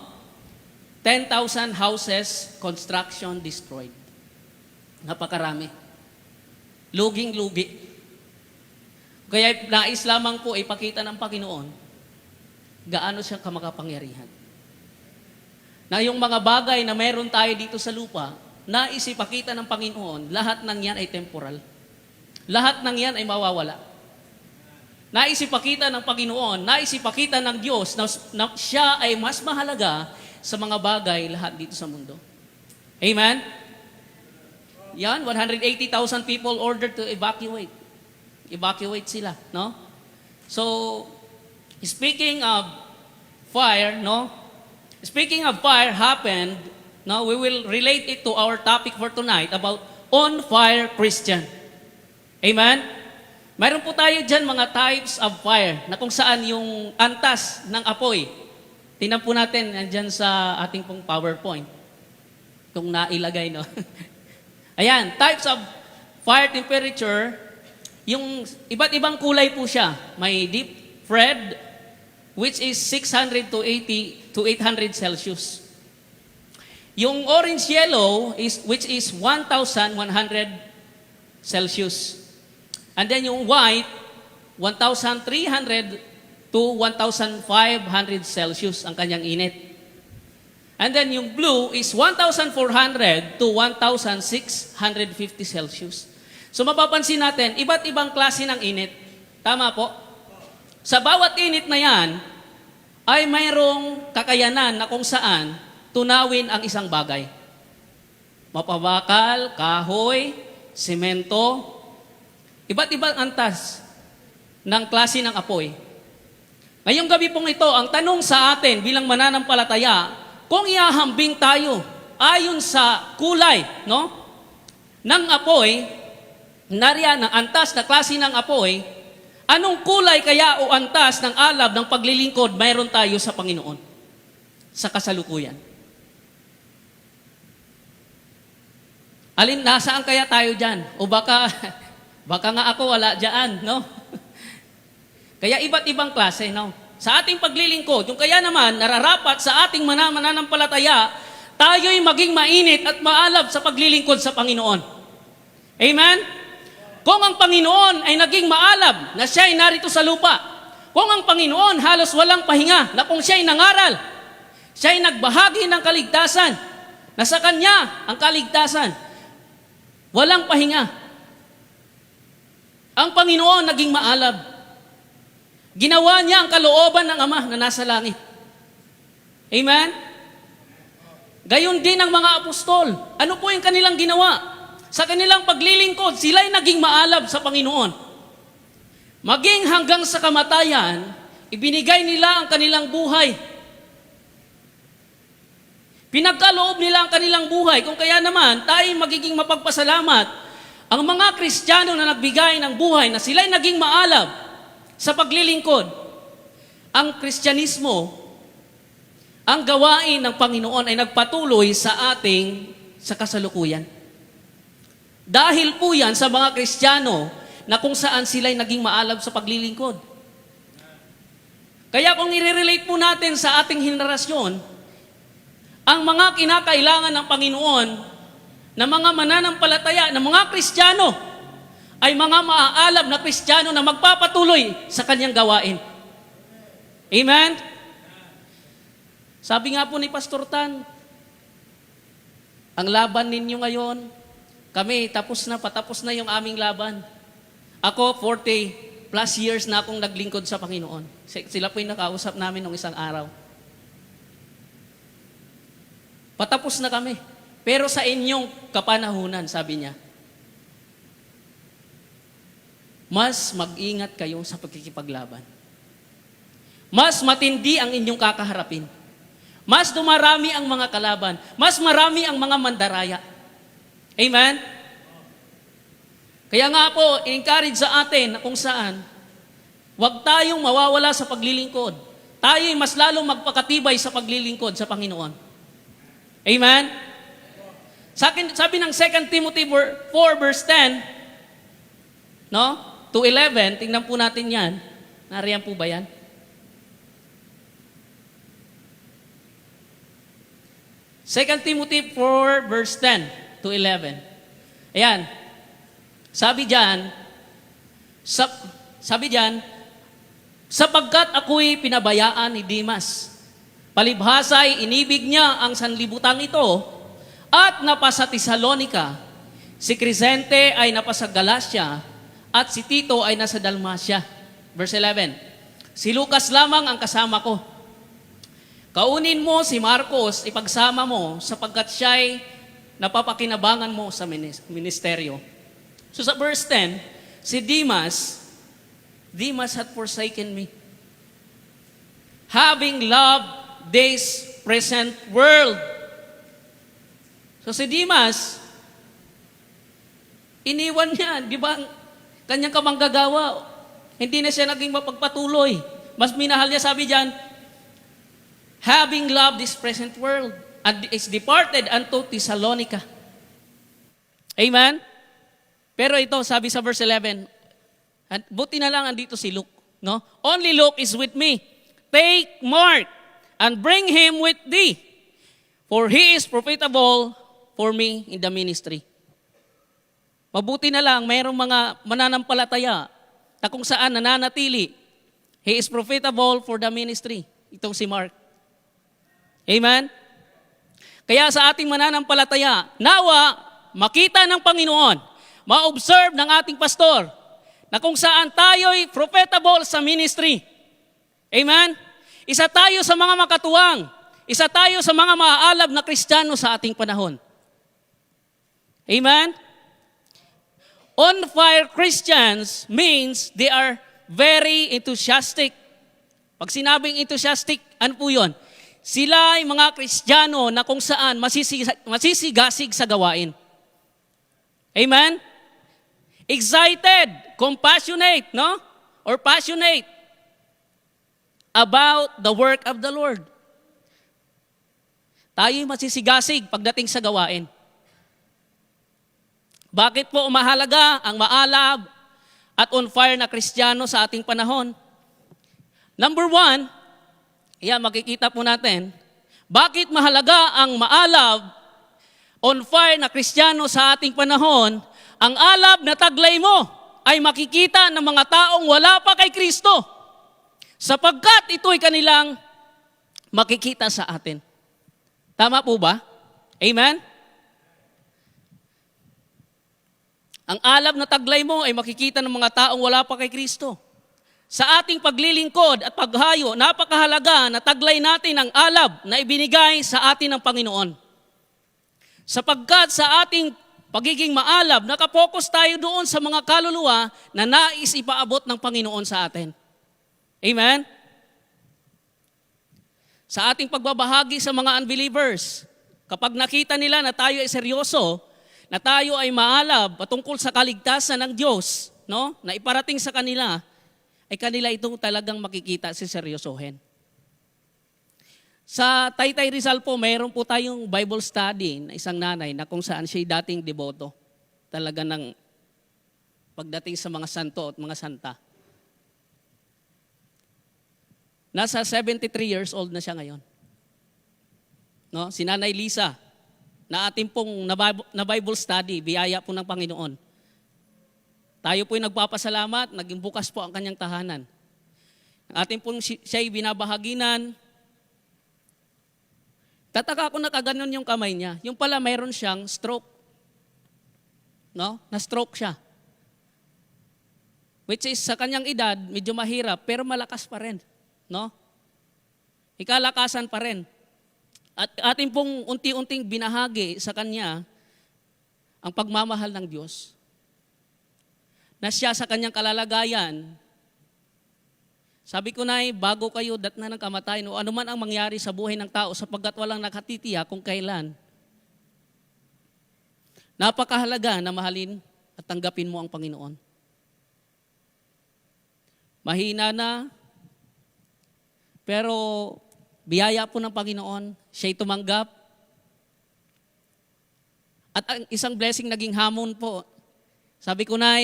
10,000 houses, construction destroyed. Napakarami. Luging-lugi. Kaya nais lamang po ipakita ng Panginoon gaano siya kamakapangyarihan. Na yung mga bagay na meron tayo dito sa lupa, nais ipakita ng Panginoon, lahat ng yan ay temporal. Lahat ng yan ay mawawala. Nais ipakita ng Panginoon, nais ipakita ng Diyos na siya ay mas mahalaga sa mga bagay lahat dito sa mundo. Amen? Yan, 180,000 people ordered to evacuate. Evacuate sila, no? So, speaking of fire, no? Speaking of fire happened, no, we will relate it to our topic for tonight about on fire Christian. Amen? Mayroon po tayo dyan mga types of fire na kung saan yung antas ng apoy. Tingnan po natin andyan sa ating pong PowerPoint. Kung nailagay, no? Ayan, types of fire temperature, yung iba't ibang kulay po siya. May deep red, which is 600 to 800 Celsius. Yung orange yellow, which is 1,100 Celsius. And then yung white, 1,300 to 1,500 Celsius ang kanyang init. And then yung blue is 1,400 to 1,650 Celsius. So mapapansin natin, iba't ibang klase ng init. Tama po? Sa bawat init na yan, ay mayroong kakayanan na kung saan tunawin ang isang bagay. Mapabakal, kahoy, semento, iba't ibang antas ng klase ng apoy. Ngayong gabi pong ito, ang tanong sa atin bilang mananampalataya, kung ihahambing tayo ayon sa kulay, no, ng apoy, nariyan ang antas na klase ng apoy, anong kulay kaya o antas ng alab ng paglilingkod mayroon tayo sa Panginoon sa kasalukuyan? Alin, nasaan kaya tayo dyan? O baka, baka nga ako wala dyan, no? Kaya iba't ibang klase, no? Sa ating paglilingkod, yung kaya naman, nararapat sa ating mananampalataya, tayo'y maging mainit at maalab sa paglilingkod sa Panginoon. Amen? Kung ang Panginoon ay naging maalab na siya'y narito sa lupa, kung ang Panginoon halos walang pahinga na kung siya'y nangaral, siya'y nagbahagi ng kaligtasan, na sa Kanya ang kaligtasan, walang pahinga. Ang Panginoon naging maalab. Ginawa niya ang kalooban ng Ama na nasa langit. Amen? Gayon din ang mga apostol. Ano po yung kanilang ginawa? Sa kanilang paglilingkod, sila'y naging maalab sa Panginoon. Maging hanggang sa kamatayan, ibinigay nila ang kanilang buhay. Pinagkaloob nila ang kanilang buhay. Kung kaya naman, tayo magiging mapagpasalamat ang mga Kristiyano na nagbigay ng buhay na sila'y naging maalab sa paglilingkod. Ang Kristyanismo, ang gawain ng Panginoon ay nagpatuloy sa kasalukuyan. Dahil po yan sa mga Kristiyano na kung saan sila'y naging maalab sa paglilingkod. Kaya kung i-relate po natin sa ating henerasyon, ang mga kinakailangan ng Panginoon na mga mananampalataya, na mga Kristiyano, ay mga maaalab na Kristiyano na magpapatuloy sa kanyang gawain. Amen? Sabi nga po ni Pastor Tan, ang laban ninyo ngayon, kami patapos na yung aming laban. Ako, 40 plus years na akong naglingkod sa Panginoon. Sila po yung nakausap namin nung isang araw. Patapos na kami. Pero sa inyong kapanahunan, sabi niya, mas mag-ingat kayo sa pagkikipaglaban. Mas matindi ang inyong kakaharapin. Mas dumarami ang mga kalaban. Mas marami ang mga mandaraya. Amen? Kaya nga po, encourage sa atin na kung saan, huwag tayong mawawala sa paglilingkod. Tayo'y mas lalong magpakatibay sa paglilingkod sa Panginoon. Amen? Sabi ng 2 Timothy 4 verse 10, no? To 11, tingnan po natin yan. Nariyan po ba yan? Second Timothy 4 verse 10 to 11. Ayan. Sabi diyan, sapagkat ako'y pinabayaan ni Demas. Palibhasa ay inibig niya ang sanlibutan ito at napasa Tesalonica. Si Crescente ay napasa Galacia at si Tito ay nasa Dalmacia. Verse 11. Si Lucas lamang ang kasama ko. Kaunin mo si Marcos, ipagsama mo sapagkat siya'y napapakinabangan mo sa ministeryo. So sa verse 10, si Demas had forsaken me, having loved this present world. So si Demas, iniwan niya, di ba, kanyang kamanggagawa, hindi na siya naging mapagpatuloy. Mas minahal niya, sabi diyan, having loved this present world, and is departed unto Thessalonica. Amen? Pero ito, sabi sa verse 11, at buti na lang andito si Luke, no? Only Luke is with me. Take Mark and bring him with thee, for he is profitable for me in the ministry. Mabuti na lang, mayroong mga mananampalataya na kung saan nananatili. He is profitable for the ministry. Itong si Mark. Amen? Kaya sa ating mananampalataya, nawa, makita ng Panginoon, ma-observe ng ating pastor, na kung saan tayo'y profitable sa ministry. Amen? Isa tayo sa mga makatuwang. Isa tayo sa mga maaalab na Kristiyano sa ating panahon. Amen? On-fire Christians means they are very enthusiastic. Pag sinabing enthusiastic, ano po yun? Sila ay mga Kristiyano na kung saan masisigasig sa gawain. Amen? Excited, compassionate, no? Or passionate about the work of the Lord. Tayo'y masisigasig pagdating sa gawain. Bakit po mahalaga ang maalab at on fire na Kristiyano sa ating panahon? Number one, makikita po natin, bakit mahalaga ang maalab, on fire na Kristiyano sa ating panahon? Ang alab na taglay mo ay makikita ng mga taong wala pa kay Kristo, sapagkat ito'y kanilang makikita sa atin. Tama po ba? Amen? Ang alab na taglay mo ay makikita ng mga taong wala pa kay Kristo. Sa ating paglilingkod at paghayo, napakahalaga na taglay natin ang alab na ibinigay sa atin ng Panginoon. Sapagkat sa ating pagiging maalab, nakapokus tayo doon sa mga kaluluwa na nais ipaabot ng Panginoon sa atin. Amen? Sa ating pagbabahagi sa mga unbelievers, kapag nakita nila na tayo ay seryoso, na tayo ay maalab patungkol sa kaligtasan ng Diyos, no? Na iparating sa kanila, ay kanila itong talagang makikita si seryosohin. Sa Taytay Rizal po, mayroon po tayong Bible study na isang nanay na kung saan siya dating deboto. Talaga ng pagdating sa mga santo at mga santa. Nasa 73 years old na siya ngayon. No? Si Nanay Lisa, na ating pong na Bible study, biyaya po ng Panginoon. Tayo po'y nagpapasalamat, naging bukas po ang kanyang tahanan. Ang ating pong siya'y binabahaginan. Tataka ako na kaganon yung kamay niya. Yung pala mayroon siyang stroke. No? Na-stroke siya. Which is sa kanyang edad, medyo mahirap, pero malakas pa rin. No? Ikalakasan pa rin. At ating pong unti-unting binahagi sa kanya ang pagmamahal ng Diyos. Na siya sa kanyang kalalagayan, sabi ko na bago kayo datna ng kamatayan o anuman ang mangyari sa buhay ng tao sapagkat walang nakatitiyak kung kailan. Napakahalaga na mahalin at tanggapin mo ang Panginoon. Mahina na, pero biyaya po ng Panginoon, siya'y tumanggap. At ang isang blessing naging hamon po. Sabi ko na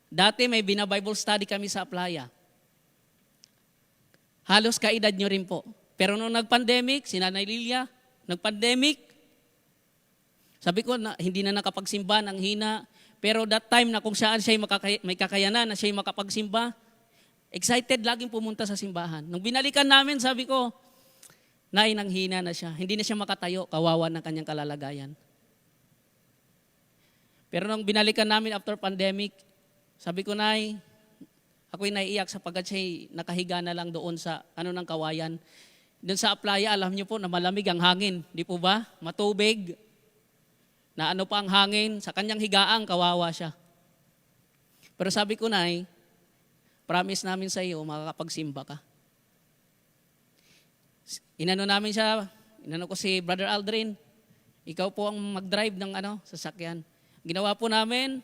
dati may bina-Bible study kami sa Playa. Halos kaedad nyo rin po. Pero nung nag-pandemic, si Nanay Lilia, nag-pandemic, sabi ko na hindi na nakapagsimba, nang hina. Pero that time na kung saan siya may kakayanan na siya makapagsimba, excited laging pumunta sa simbahan. Nung binalikan namin, sabi ko, Nay, nanghina na siya. Hindi na siya makatayo, kawawa ng kanyang kalalagayan. Pero nung binalikan namin after pandemic, sabi ko, Nay, ako'y naiiyak sapagkat siya'y nakahiga na lang doon sa ng kawayan. Doon sa Playa, alam niyo po na malamig ang hangin. Di po ba? Matubig. Na pa ang hangin. Sa kanyang higaang, kawawa siya. Pero sabi ko, Nay, promise namin sa iyo, makakapagsimba ka. Inano ko si Brother Aldrin, ikaw po ang mag-drive ng sasakyan. Ginawa po namin,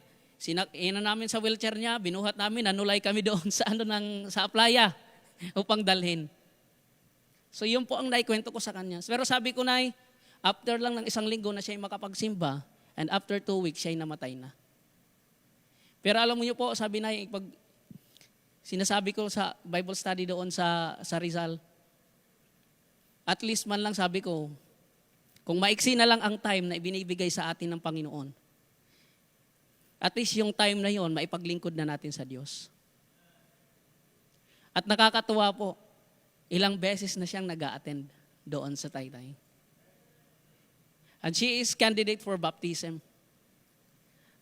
namin sa wheelchair niya, binuhat namin, nanulay kami doon sa Playa upang dalhin. So yun po ang naikwento ko sa kanya. Pero sabi ko, Nay, after lang ng 1 linggo na siya makapagsimba, and after 2 weeks, siya namatay na. Pero alam mo niyo po, sabi na, pag sinasabi ko sa Bible study doon sa Rizal, at least man lang sabi ko, kung maiksi na lang ang time na ibinibigay sa atin ng Panginoon, at least yung time na yon, maipaglingkod na natin sa Diyos. At nakakatuwa po, ilang beses na siyang nag-a-attend doon sa Taytay. And she is candidate for baptism.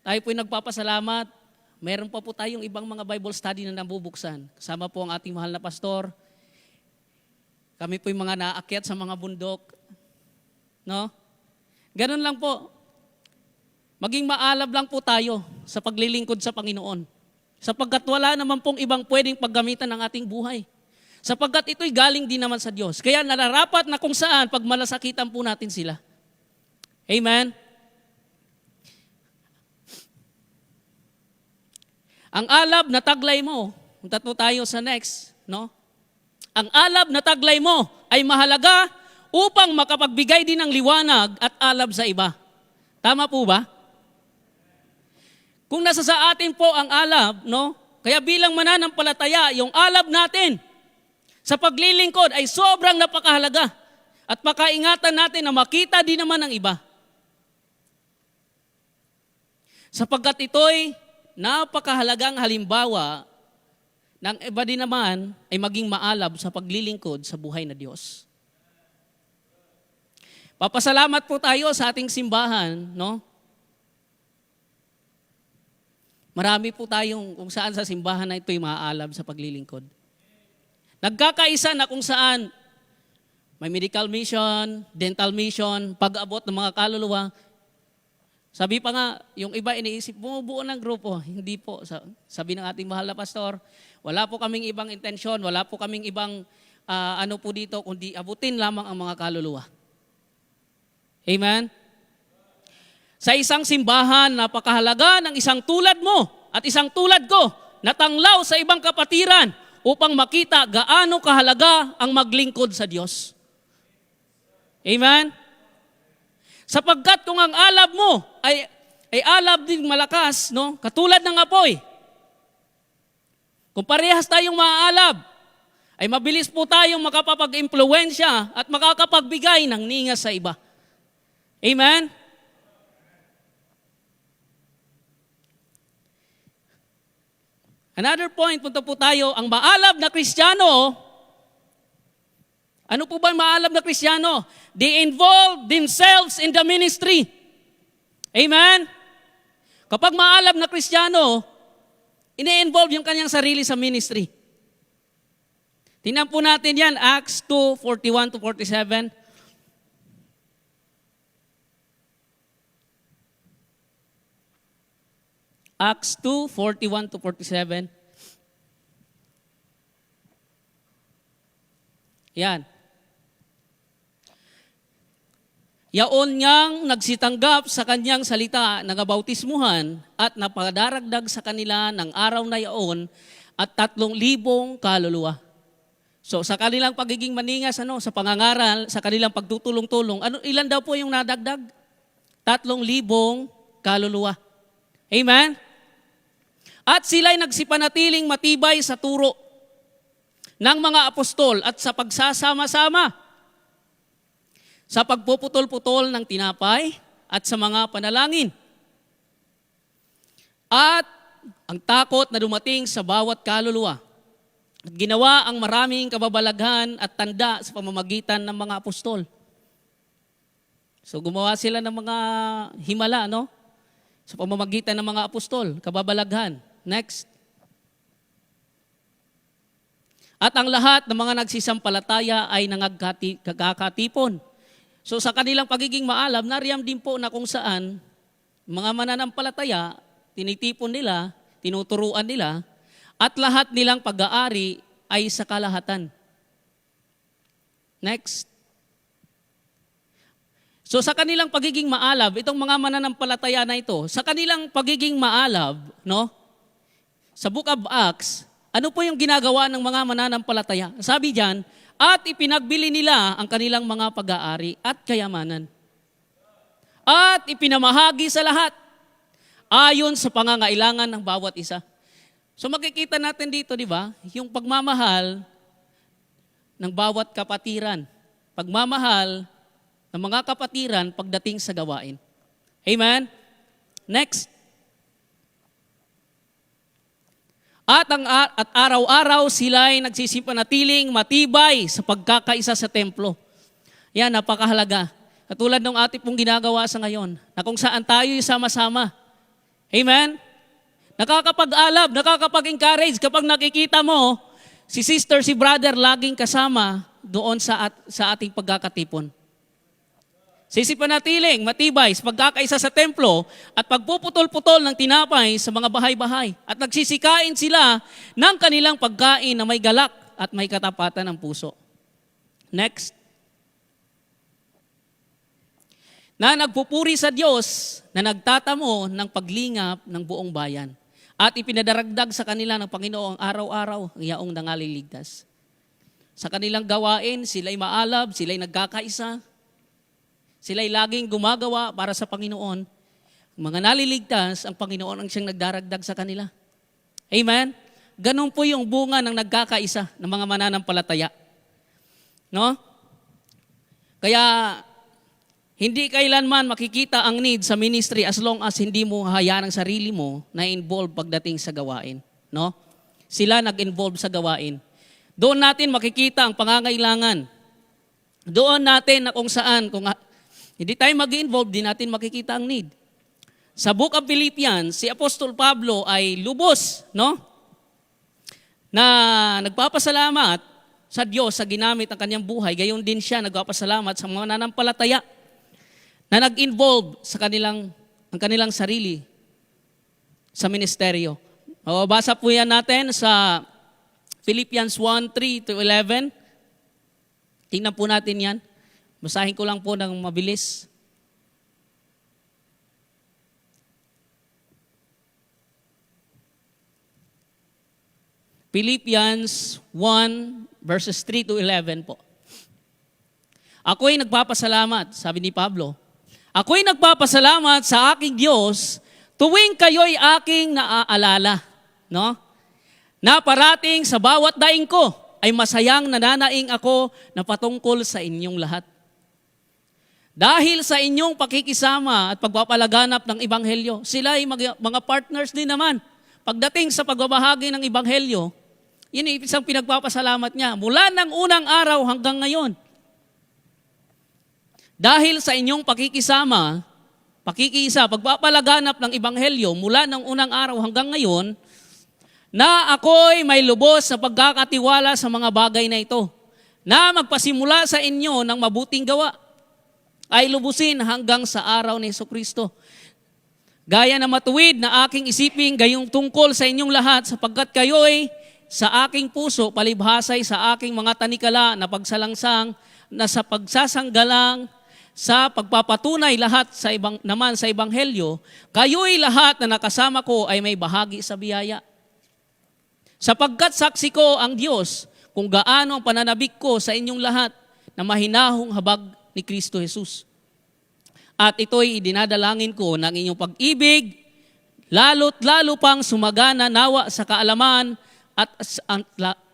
Tayo po'y nagpapasalamat. Meron pa po tayong ibang mga Bible study na nabubuksan. Kasama po ang ating mahal na pastor. Kami po'y mga naakyat sa mga bundok. No? Ganun lang po. Maging maalab lang po tayo sa paglilingkod sa Panginoon. Sapagkat wala naman pong ibang pwedeng paggamitan ng ating buhay. Sapagkat ito'y galing din naman sa Diyos. Kaya nararapat na kung saan pag malasakitan po natin sila. Amen? Ang alab na taglay mo, punta po tayo sa next, no? Ang alab na taglay mo ay mahalaga upang makapagbigay din ng liwanag at alab sa iba. Tama po ba? Kung nasa sa atin po ang alab, no? Kaya bilang mananampalataya, yung alab natin sa paglilingkod ay sobrang napakahalaga. At pakaingatan natin na makita din naman ng iba. Sapagkat ito'y napakahalagang halimbawa ng iba din naman ay maging maalab sa paglilingkod sa buhay na Diyos. Papasalamat po tayo sa ating simbahan, no? Marami po tayong kung saan sa simbahan na ito'y maaalab sa paglilingkod. Nagkakaisa na kung saan may medical mission, dental mission, pag-abot ng mga kaluluwa. Sabi pa nga, yung iba iniisip, bumubuo ng grupo. Hindi po. Sabi ng ating mahal na pastor, wala po kaming ibang intensyon, wala po kaming ibang ano po dito, kundi abutin lamang ang mga kaluluwa. Amen? Sa isang simbahan, napakahalaga ng isang tulad mo at isang tulad ko na tanglaw sa ibang kapatiran upang makita gaano kahalaga ang maglingkod sa Diyos. Amen? Sapagkat kung ang alab mo ay alab din malakas, no? Katulad ng apoy. Kung parehas tayong maaalab, ay mabilis po tayong makapapag-impluensya at makakapagbigay ng ningas sa iba. Amen? Another point, punta po tayo, ang maalab na Kristiyano. Ano po ba maalab na Kristiyano? They involve themselves in the ministry. Amen? Kapag maalab na Kristiyano, ine-involve yung kanyang sarili sa ministry. Tingnan po natin yan, Acts 2:41-47. Acts 2:41-47. Yan. Yaon niyang nagsitanggap sa kanyang salita ng bautismuhan at napadaragdag sa kanila ng araw na yaon at 3,000 kaluluwa. So sa kanilang pagiging maningas, sa pangangaral, sa kanilang pagtutulong-tulong, ilan daw po yung nadagdag? 3,000 kaluluwa. Amen? At sila'y nagsipanatiling matibay sa turo ng mga apostol at sa pagsasama-sama, sa pagpuputol-putol ng tinapay at sa mga panalangin. At ang takot na dumating sa bawat kaluluwa. At ginawa ang maraming kababalaghan at tanda sa pamamagitan ng mga apostol. So gumawa sila ng mga himala, sa pamamagitan ng mga apostol, kababalaghan. Next. At ang lahat ng mga nagsisampalataya ay nangagkakatipon. So sa kanilang pagiging maalab, nariyam din po na kung saan mga mananampalataya, tinitipon nila, tinuturuan nila, at lahat nilang pag-aari ay sa kalahatan. Next. So sa kanilang pagiging maalab, itong mga mananampalataya na ito, sa kanilang pagiging maalab, sa Book of Acts, ano po yung ginagawa ng mga mananampalataya? Sabi diyan, at ipinagbili nila ang kanilang mga pag-aari at kayamanan. At ipinamahagi sa lahat, ayon sa pangangailangan ng bawat isa. So makikita natin dito, di ba, yung pagmamahal ng bawat kapatiran. Pagmamahal ng mga kapatiran pagdating sa gawain. Amen? Next. At araw-araw sila'y nagsisimpanatiling matibay sa pagkakaisa sa templo. Yan, napakahalaga. Katulad ng ating pong ginagawa sa ngayon, na kung saan tayo'y sama-sama. Amen? Nakakapag-alab, nakakapag-encourage kapag nakikita mo, si sister, si brother, laging kasama doon sa ating pagkakatipon. Sisipanatiling, matibay sa pagkakaisa sa templo at pagpuputol-putol ng tinapay sa mga bahay-bahay. At nagsisikain sila ng kanilang pagkain na may galak at may katapatan ng puso. Next. Na nagpupuri sa Diyos na nagtatamo ng paglingap ng buong bayan. At ipinadaragdag sa kanila ng Panginoon araw-araw ang yaong nangaliligtas. Sa kanilang gawain, sila'y maalab, sila'y nagkakaisa, sila'y laging gumagawa para sa Panginoon. mga naliligtas, ang Panginoon ang siyang nagdaragdag sa kanila. Amen? Ganun po yung bunga ng nagkakaisa ng mga mananampalataya. No? Kaya, hindi kailanman makikita ang need sa ministry as long as hindi mo hahayaan ang sarili mo na involve pagdating sa gawain. No? Sila nag-involve sa gawain. Doon natin makikita ang pangangailangan. Doon natin na kung saan, kung hindi tayo mag-involve, di natin makikita ang need. Sa Book of Philippians, si Apostol Pablo ay lubos, no? Na nagpapasalamat sa Diyos sa ginamit ng kanyang buhay. Gayon din siya nagpapasalamat sa mga nanampalataya na nag-involve sa ang kanilang sarili sa ministeryo. Mababasa po yan natin sa Philippians 1:3-11. Tingnan po natin yan. Basahin ko lang po ng mabilis. Philippians 1:3-11 po. Ako'y nagpapasalamat, sabi ni Pablo. Ako'y nagpapasalamat sa aking Diyos tuwing kayo'y aking naaalala. No? Na parating sa bawat daing ko ay masayang nananaing ako na patungkol sa inyong lahat. Dahil sa inyong pakikisama at pagpapalaganap ng Ebanghelyo, sila ay mga partners din naman. Pagdating sa pagbabahagi ng Ebanghelyo, yun ay isang pinagpapasalamat niya. Mula ng unang araw hanggang ngayon. Dahil sa inyong pakikiisa, pagpapalaganap ng Ebanghelyo, mula ng unang araw hanggang ngayon, na ako'y may lubos sa pagkakatiwala sa mga bagay na ito, na magpasimula sa inyo ng mabuting gawa, ay lubusin hanggang sa araw ni Jesucristo. Gaya na matuwid na aking isipin gayong tungkol sa inyong lahat, sapagkat kayo'y sa aking puso, palibhasay sa aking mga tanikala na pagsalangsang, na sa pagsasanggalang, sa pagpapatunay lahat sa Ebanghelyo, kayo'y lahat na nakasama ko ay may bahagi sa biyaya. Sapagkat saksi ko ang Diyos kung gaano ang pananabik ko sa inyong lahat na mahinahong habag ni Kristo Jesus. At ito'y idinadalangin ko ng inyong pag-ibig, lalo't lalo pang sumagana nawa sa kaalaman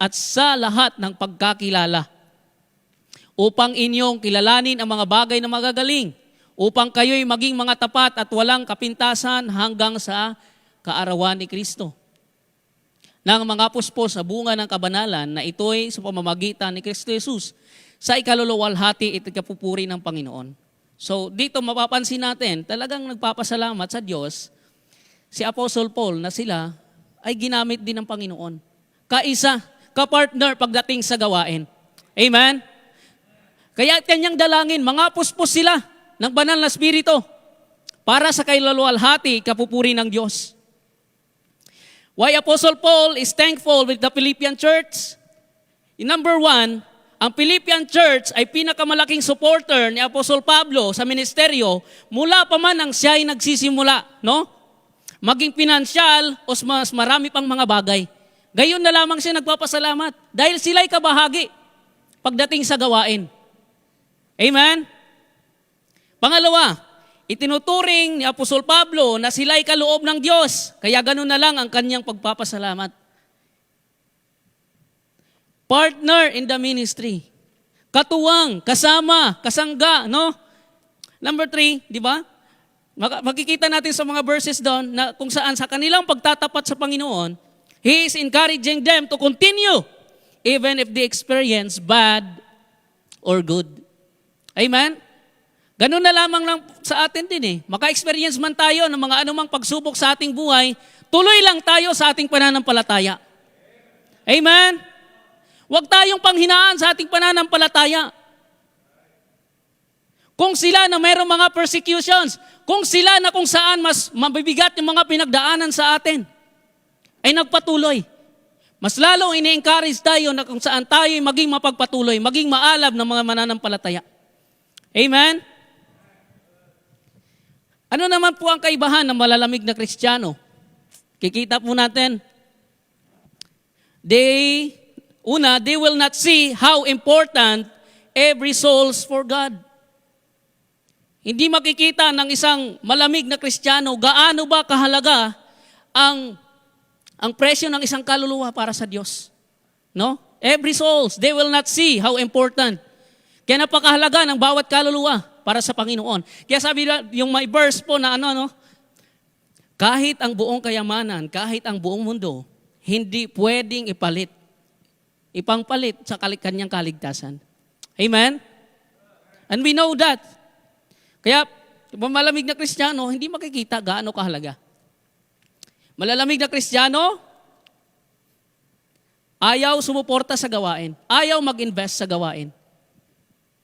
at sa lahat ng pagkakilala, upang inyong kilalanin ang mga bagay na magagaling, upang kayo'y maging mga tapat at walang kapintasan hanggang sa kaarawan ni Kristo. Nang mga puspos sa bunga ng kabanalan na ito'y sa pamamagitan ni Kristo Jesus sa ikaluluwalhati at ikapupuri ng Panginoon. So dito mapapansin natin, talagang nagpapasalamat sa Diyos si Apostle Paul na sila ay ginamit din ng Panginoon. Kaisa, kapartner pagdating sa gawain. Amen? Kaya kanyang dalangin, mga puspos sila ng banal na Espiritu para sa kailuluwalhati, kapupuri ng Diyos. Why Apostle Paul is thankful with the Philippian church? Number 1, ang Philippian church ay pinakamalaking supporter ni Apostle Pablo sa ministeryo mula pa man ang siya ay nagsisimula, no? Maging pinansyal o mas marami pang mga bagay. Gayon na lamang siya nagpapasalamat dahil sila'y kabahagi pagdating sa gawain. Amen? Pangalawa, itinuturing ni Apostol Pablo na sila'y kaloob ng Diyos, kaya ganun na lang ang kanyang pagpapasalamat. Partner in the ministry. Katuwang, kasama, kasangga, no? Number 3, di ba? Makikita natin sa mga verses doon na kung saan sa kanilang pagtatapat sa Panginoon, He is encouraging them to continue even if they experience bad or good. Amen? Ganun na lamang lang sa atin din eh. Maka-experience man tayo ng mga anumang pagsubok sa ating buhay, tuloy lang tayo sa ating pananampalataya. Amen? Huwag tayong panghinaan sa ating pananampalataya. Kung sila na mayroong mga persecutions, kung sila na kung saan mas mabibigat yung mga pinagdaanan sa atin, ay nagpatuloy. Mas lalong ini-encourage tayo na kung saan tayo maging mapagpatuloy, maging maalab ng mga mananampalataya. Amen? Ano naman po ang kaibahan ng malalamig na Kristiyano? Kikita po natin. They will not see how important every souls for God. Hindi makikita ng isang malamig na Kristiyano gaano ba kahalaga ang presyo ng isang kaluluwa para sa Diyos. No? Every souls, they will not see how important. Kaya napakahalaga ng bawat kaluluwa para sa Panginoon. Kaya sabi yung may verse po na kahit ang buong kayamanan, kahit ang buong mundo, hindi pwedeng ipangpalit sa kanyang kaligtasan. Amen? And we know that. Kaya, malamig na Kristiyano, hindi makikita gaano kahalaga. Malalamig na Kristiyano, ayaw sumuporta sa gawain. Ayaw mag-invest sa gawain.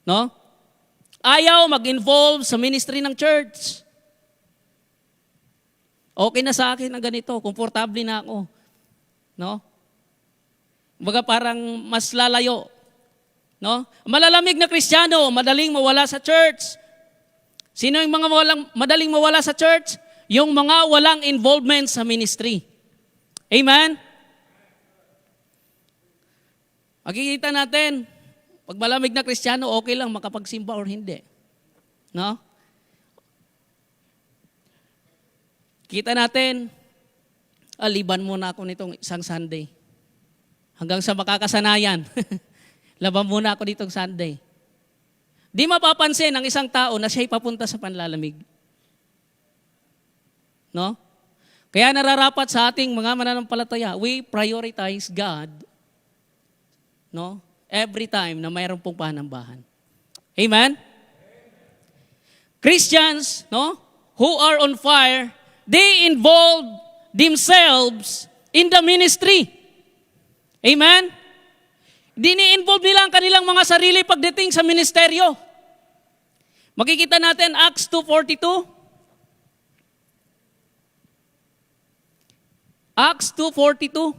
No? Ayaw mag-involve sa ministry ng church. Okay na sa akin ang ganito, komportable na ako. No? Baga parang mas lalayo. No? Malalamig na Kristiyano, madaling mawala sa church. Sino yung mga madaling mawala sa church? Yung mga walang involvement sa ministry. Amen? Makikita natin, pag malamig na Kristiyano, okay lang makapagsimba or hindi. No? Kita natin, liban muna ako nitong isang Sunday. Hanggang sa makakasanayan. Laban muna ako nitong Sunday. Di mapapansin ng isang tao na siya'y papunta sa panlalamig. No? Kaya nararapat sa ating mga mananampalataya, we prioritize God, no? Every time na mayroon pong panambahan. Amen? Christians, no? Who are on fire, they involve themselves in the ministry. Amen? Dini-involve nila ang kanilang mga sarili pagdating sa ministeryo. Makikita natin Acts 2:42. Acts 2:42.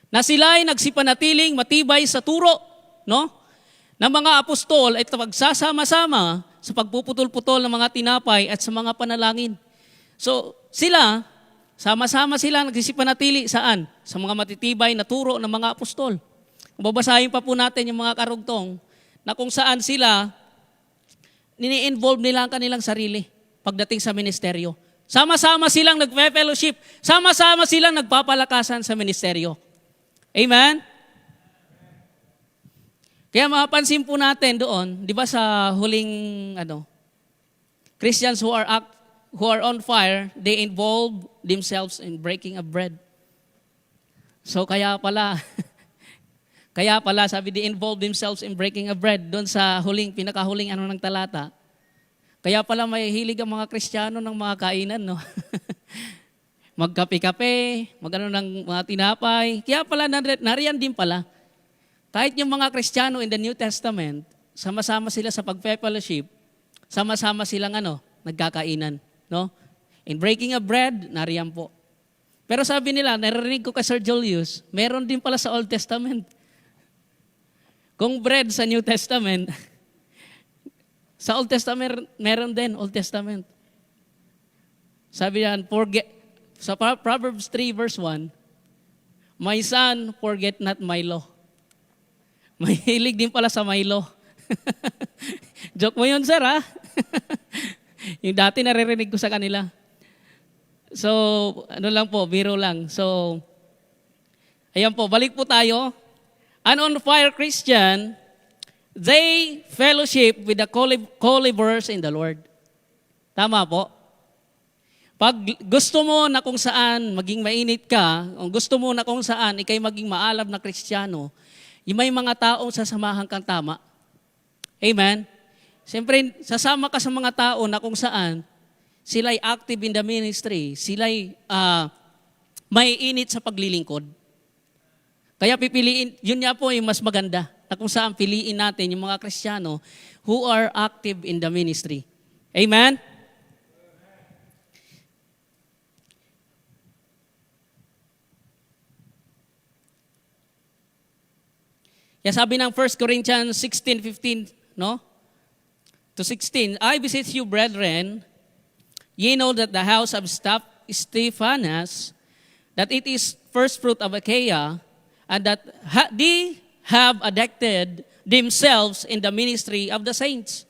Na sila'y nagsipanatiling matibay sa turo, no? Ng mga apostol ay pagsasama-sama sa pagpuputol-putol ng mga tinapay at sa mga panalangin. So, sila, sama-sama sila nagsisipanatili saan? Sa mga matitibay na turo ng mga apostol. Kung babasahin pa po natin yung mga karugtong na kung saan sila nini-involve nila ang kanilang sarili pagdating sa ministeryo. Sama-sama silang nagpe-fellowship. Sama-sama silang nagpapalakasan sa ministeryo. Amen? Kaya mapapansin po natin doon, di ba sa huling Christians who are on fire, they involve themselves in breaking of bread. So kaya pala sabi they involve themselves in breaking of bread doon sa pinakahuling ng talata. Kaya pala may hilig ang mga Kristiyano ng mga kainan, no? Magkape-kape, ng mga tinapay. Kaya pala nariyan din pala. Kahit yung mga Kristiyano in the New Testament, sama-sama sila sa pag-fellowship, sama-sama silang nagkakainan, no? In breaking of bread, nariyan po. Pero sabi nila, narinig ko kay Sir Julius, meron din pala sa Old Testament. Kung bread sa New Testament, sa Old Testament, meron din, Old Testament. Sabi yan, sa Proverbs 3 verse 1, my son, forget not my law. May hilig din pala sa Milo. Joke mo yun, sir, ha? Yung dati naririnig ko sa kanila. So, lang po, biro lang. So, ayan po, balik po tayo. An on-fire Christian, they fellowship with the co-laborers in the Lord. Tama po? Pag gusto mo na kung saan maging mainit ka, o gusto mo na kung saan ikay maging maalab na Kristiyano, yung may mga taong sasamahan kang tama. Amen? Siyempre, sasama ka sa mga tao na kung saan sila'y active in the ministry, sila'y may init sa paglilingkod. Kaya pipiliin, yun nga po yung mas maganda, na kung saan piliin natin yung mga Kristiyano who are active in the ministry. Amen? Kaya sabi ng 1 Corinthians 16:15, no? To 16, I beseech you, brethren, ye know that the house of Stephanas, that it is first fruit of Achaia, and that have addicted themselves in the ministry of the saints.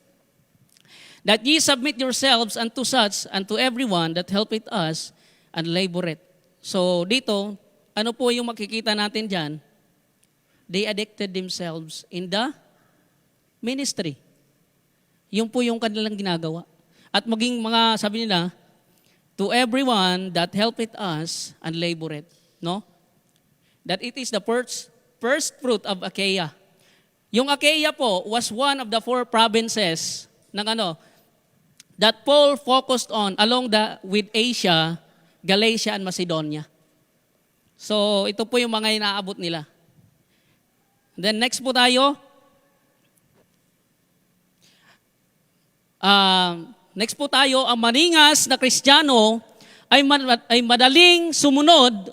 That ye submit yourselves unto such, unto everyone that helpeth us and laboreth. So dito, ano po yung makikita natin dyan? They addicted themselves in the ministry. Yung po yung kanilang ginagawa. At maging mga, sabi nila, to everyone that helpeth us and laboreth. No? That it is the first fruit of Achaia. Yung Achaia po was one of the 4 provinces ng that Paul focused on with Asia, Galatia, and Macedonia. So, ito po yung mga inaabot nila. Then next po tayo. Next po tayo, ang maningas na Kristiyano ay madaling sumunod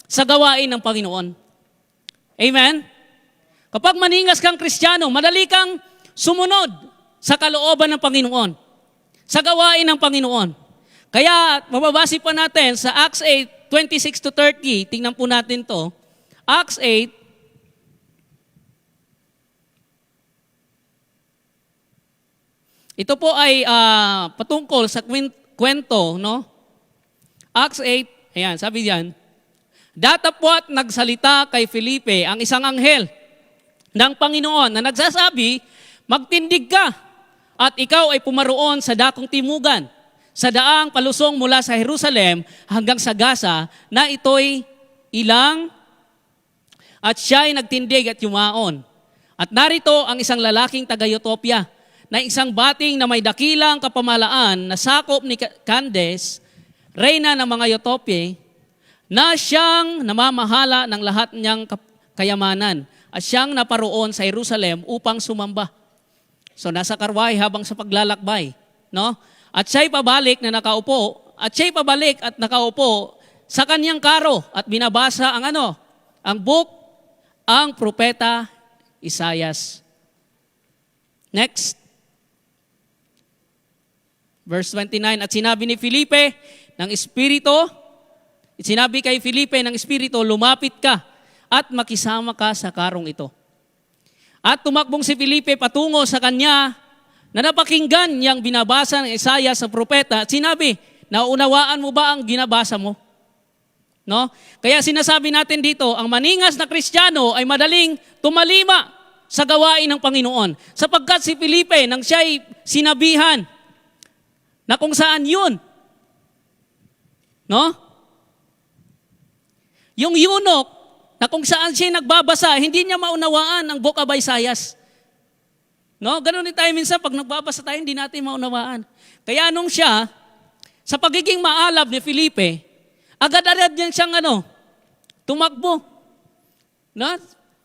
sa gawain ng Panginoon. Amen? Kapag maningas kang Kristiyano, madali kang sumunod sa kalooban ng Panginoon, sa gawain ng Panginoon. Kaya, mababase pa natin sa Acts 8, 26-30, tingnan po natin to. Acts 8, ito po ay patungkol sa kwento, no? Acts 8, ayan, sabi diyan, datapwat nagsalita kay Felipe ang isang anghel ng Panginoon na nagsasabi, magtindig ka at ikaw ay pumaroon sa dakong timugan, sa daang palusong mula sa Jerusalem hanggang sa Gaza, na ito'y ilang, at siya'y nagtindig at yumaon. At narito ang isang lalaking taga-Ethiopia, na isang bating na may dakilang kapamalaan na sakop ni Candace, reyna ng mga Ethiopia, na siyang namamahala ng lahat niyang kayamanan at siyang naparoon sa Jerusalem upang sumamba. So nasa karwahe habang sa paglalakbay, no? At siya'y pabalik at nakaupo sa kanyang karo at binabasa ang book, ang propeta Isaias. Next. Verse 29, at sinabi kay Felipe ng Espiritu, lumapit ka at makisama ka sa karong ito. At tumakbong si Felipe patungo sa kanya na napakinggan niyang binabasa ng Isaiah sa propeta at sinabi, naunawaan mo ba ang ginabasa mo? No? Kaya sinasabi natin dito, ang maningas na Kristiyano ay madaling tumalima sa gawain ng Panginoon. Sapagkat si Felipe, nang siya'y sinabihan, na kung saan yun. No? Yung eunuch, na kung saan siya nagbabasa, hindi niya maunawaan ang book of Isaiah. No? Ganun din tayo minsan, pag nagbabasa tayo, hindi natin maunawaan. Kaya nung siya, sa pagiging maalab ni Felipe, agad-agad niya siyang tumakbo. No?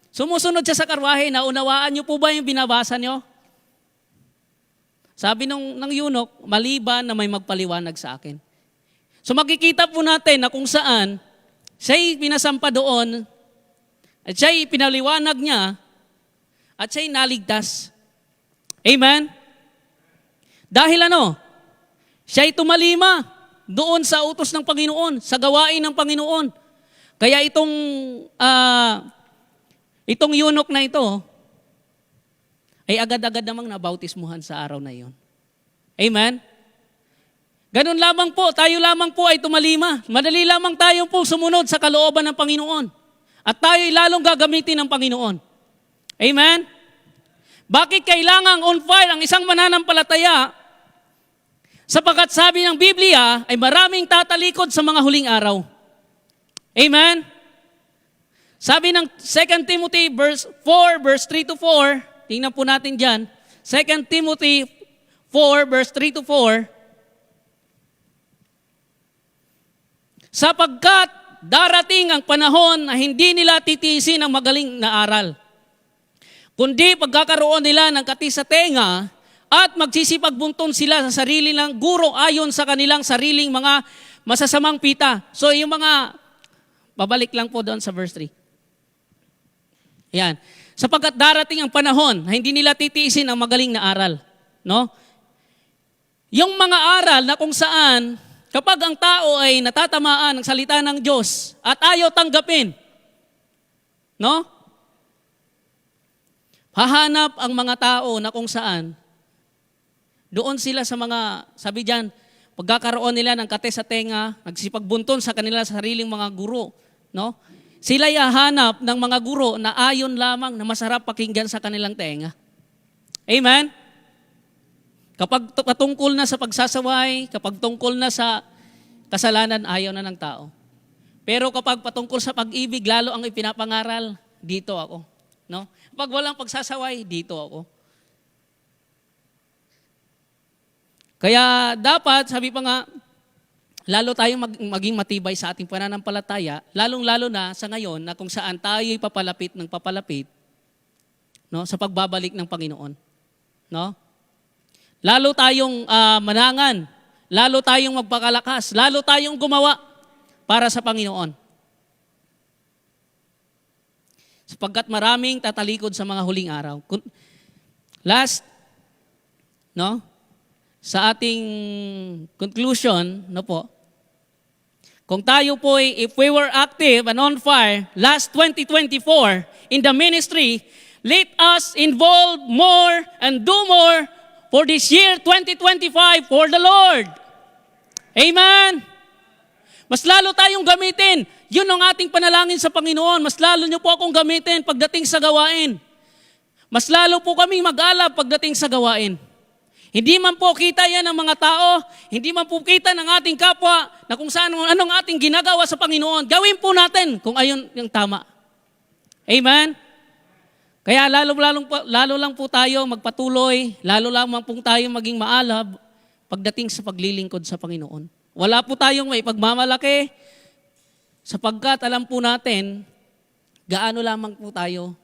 Sumusunod siya sa karwahe, naunawaan niyo po ba yung binabasa niyo? Sabi ng eunuch, maliban na may magpaliwanag sa akin. So makikita po natin na kung saan siya'y pinasampa doon, at siya'y pinaliwanag niya, at siya'y naligtas. Amen? Dahil siya'y tumalima doon sa utos ng Panginoon, sa gawain ng Panginoon. Kaya itong eunuch na ito, ay agad-agad namang nabautismuhan sa araw na iyon. Amen? Ganun lamang po, tayo lamang po ay tumalima. Madali lamang tayo po sumunod sa kalooban ng Panginoon. At tayo ay lalong gagamitin ng Panginoon. Amen? Bakit kailangang on fire ang isang mananampalataya? Sapagkat sabi ng Biblia ay maraming tatalikod sa mga huling araw. Amen? Sabi ng 2 Timothy 4, verse 3-4, tingnan po natin dyan. 2 Timothy 4, verse 3-4. Sapagkat darating ang panahon na hindi nila titiisin ang magaling na aral, kundi pagkakaroon nila ng kati sa tenga at magsisipagbunton sila sa sarili ng guro ayon sa kanilang sariling mga masasamang pita. So yung babalik lang po doon sa verse 3. Yan. Sapagkat darating ang panahon na hindi nila titiisin ang magaling na aral. No? Yung mga aral na kung saan, kapag ang tao ay natatamaan ng salita ng Diyos at ayaw tanggapin, no? Hahanap ang mga tao na kung saan, doon sila sa mga, sabi diyan, pagkakaroon nila ng kate sa tenga, nagsipagbunton sa kanila sariling mga guro, no? Sila hahanap ng mga guro na ayon lamang na masarap pakinggan sa kanilang tenga. Amen? Kapag patungkol na sa pagsasaway, kapag tungkol na sa kasalanan, ayaw na ng tao. Pero kapag patungkol sa pag-ibig, lalo ang ipinapangaral, dito ako. No? Pag walang pagsasaway, dito ako. Kaya dapat, sabi pa nga, lalo tayong maging matibay sa ating pananampalataya, lalong-lalo na sa ngayon na kung saan tayo'y papalapit ng papalapit, no, sa pagbabalik ng Panginoon. No? Lalo tayong manangan, lalo tayong magpakalakas, lalo tayong gumawa para sa Panginoon. Sapagkat maraming tatalikod sa mga huling araw. Last, no? Sa ating conclusion, no po, kung tayo po, if we were active and on fire last 2024 in the ministry, let us involve more and do more for this year 2025 for the Lord. Amen. Mas lalo tayong gamitin. Yun ang ating panalangin sa Panginoon. Mas lalo niyo po akong gamitin pagdating sa gawain. Mas lalo po kaming mag-alab pagdating sa gawain. Hindi man po kita yan ng mga tao, hindi man po kita ng ating kapwa na kung saan anong ating ginagawa sa Panginoon. Gawin po natin kung ayon yung tama. Amen? Kaya lalo lang po tayo magpatuloy, lalo lamang po tayo maging maalab pagdating sa paglilingkod sa Panginoon. Wala po tayong may pagmamalaki sapagkat alam po natin gaano lamang po tayo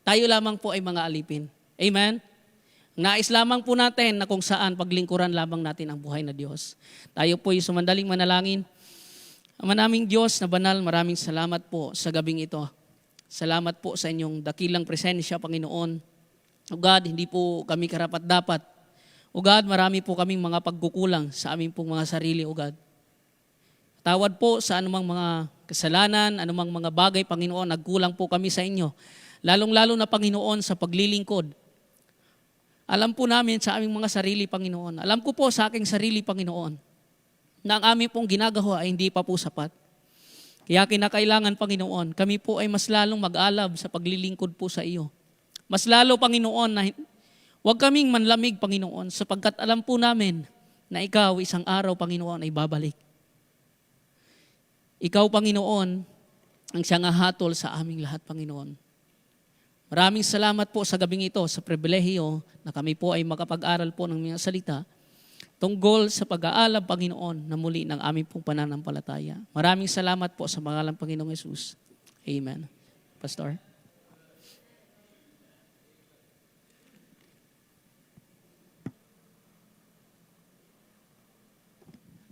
lamang po ay mga alipin. Amen? Nais lamang po natin na kung saan paglingkuran lamang natin ang buhay na Diyos. Tayo po ay sumandaling manalangin. Ama naming Diyos na banal, maraming salamat po sa gabing ito. Salamat po sa inyong dakilang presensya, Panginoon. O God, hindi po kami karapat-dapat. O God, marami po kaming mga pagkukulang sa aming pong mga sarili, O God. Tawad po sa anumang mga kasalanan, anumang mga bagay, Panginoon, nagkulang po kami sa inyo. Lalong-lalo na, Panginoon, sa paglilingkod. Alam po namin sa aming mga sarili, Panginoon. Alam ko po sa aking sarili, Panginoon, na ang aming pong ginagawa ay hindi pa po sapat. Kaya kinakailangan, Panginoon, kami po ay mas lalong mag-alab sa paglilingkod po sa iyo. Mas lalo, Panginoon, na huwag kaming manlamig, Panginoon, sapagkat alam po namin na ikaw isang araw, Panginoon, ay babalik. Ikaw, Panginoon, ang siyang hahatol sa aming lahat, Panginoon. Maraming salamat po sa gabing ito, sa pribilehiyo na kami po ay makapag-aral po ng mga salita tungkol sa pag-aalab, Panginoon, na muli ng aming pong pananampalataya. Maraming salamat po sa pangalan ng Panginoong Yesus. Amen. Pastor?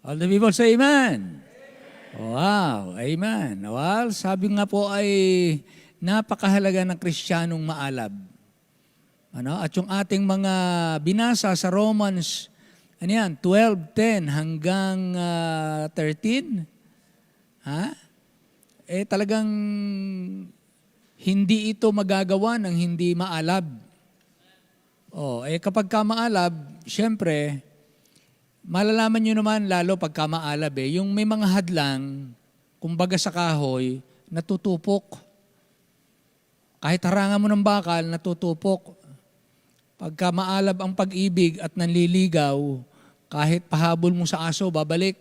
All the people say amen. Wow, amen. Well, sabi nga po ay napakahalaga ng Kristiyanong maalab. At yung ating mga binasa sa Romans, 12:10 hanggang 13, talagang hindi ito magagawa ng hindi maalab. Kapag ka maalab, syempre, malalaman nyo naman lalo pagka maalab yung may mga hadlang, kumbaga sa kahoy, natutupok. Kahit harangan mo ng bakal, natutupok. Pagka maalab ang pag-ibig at nanliligaw, kahit pahabol mo sa aso, babalik.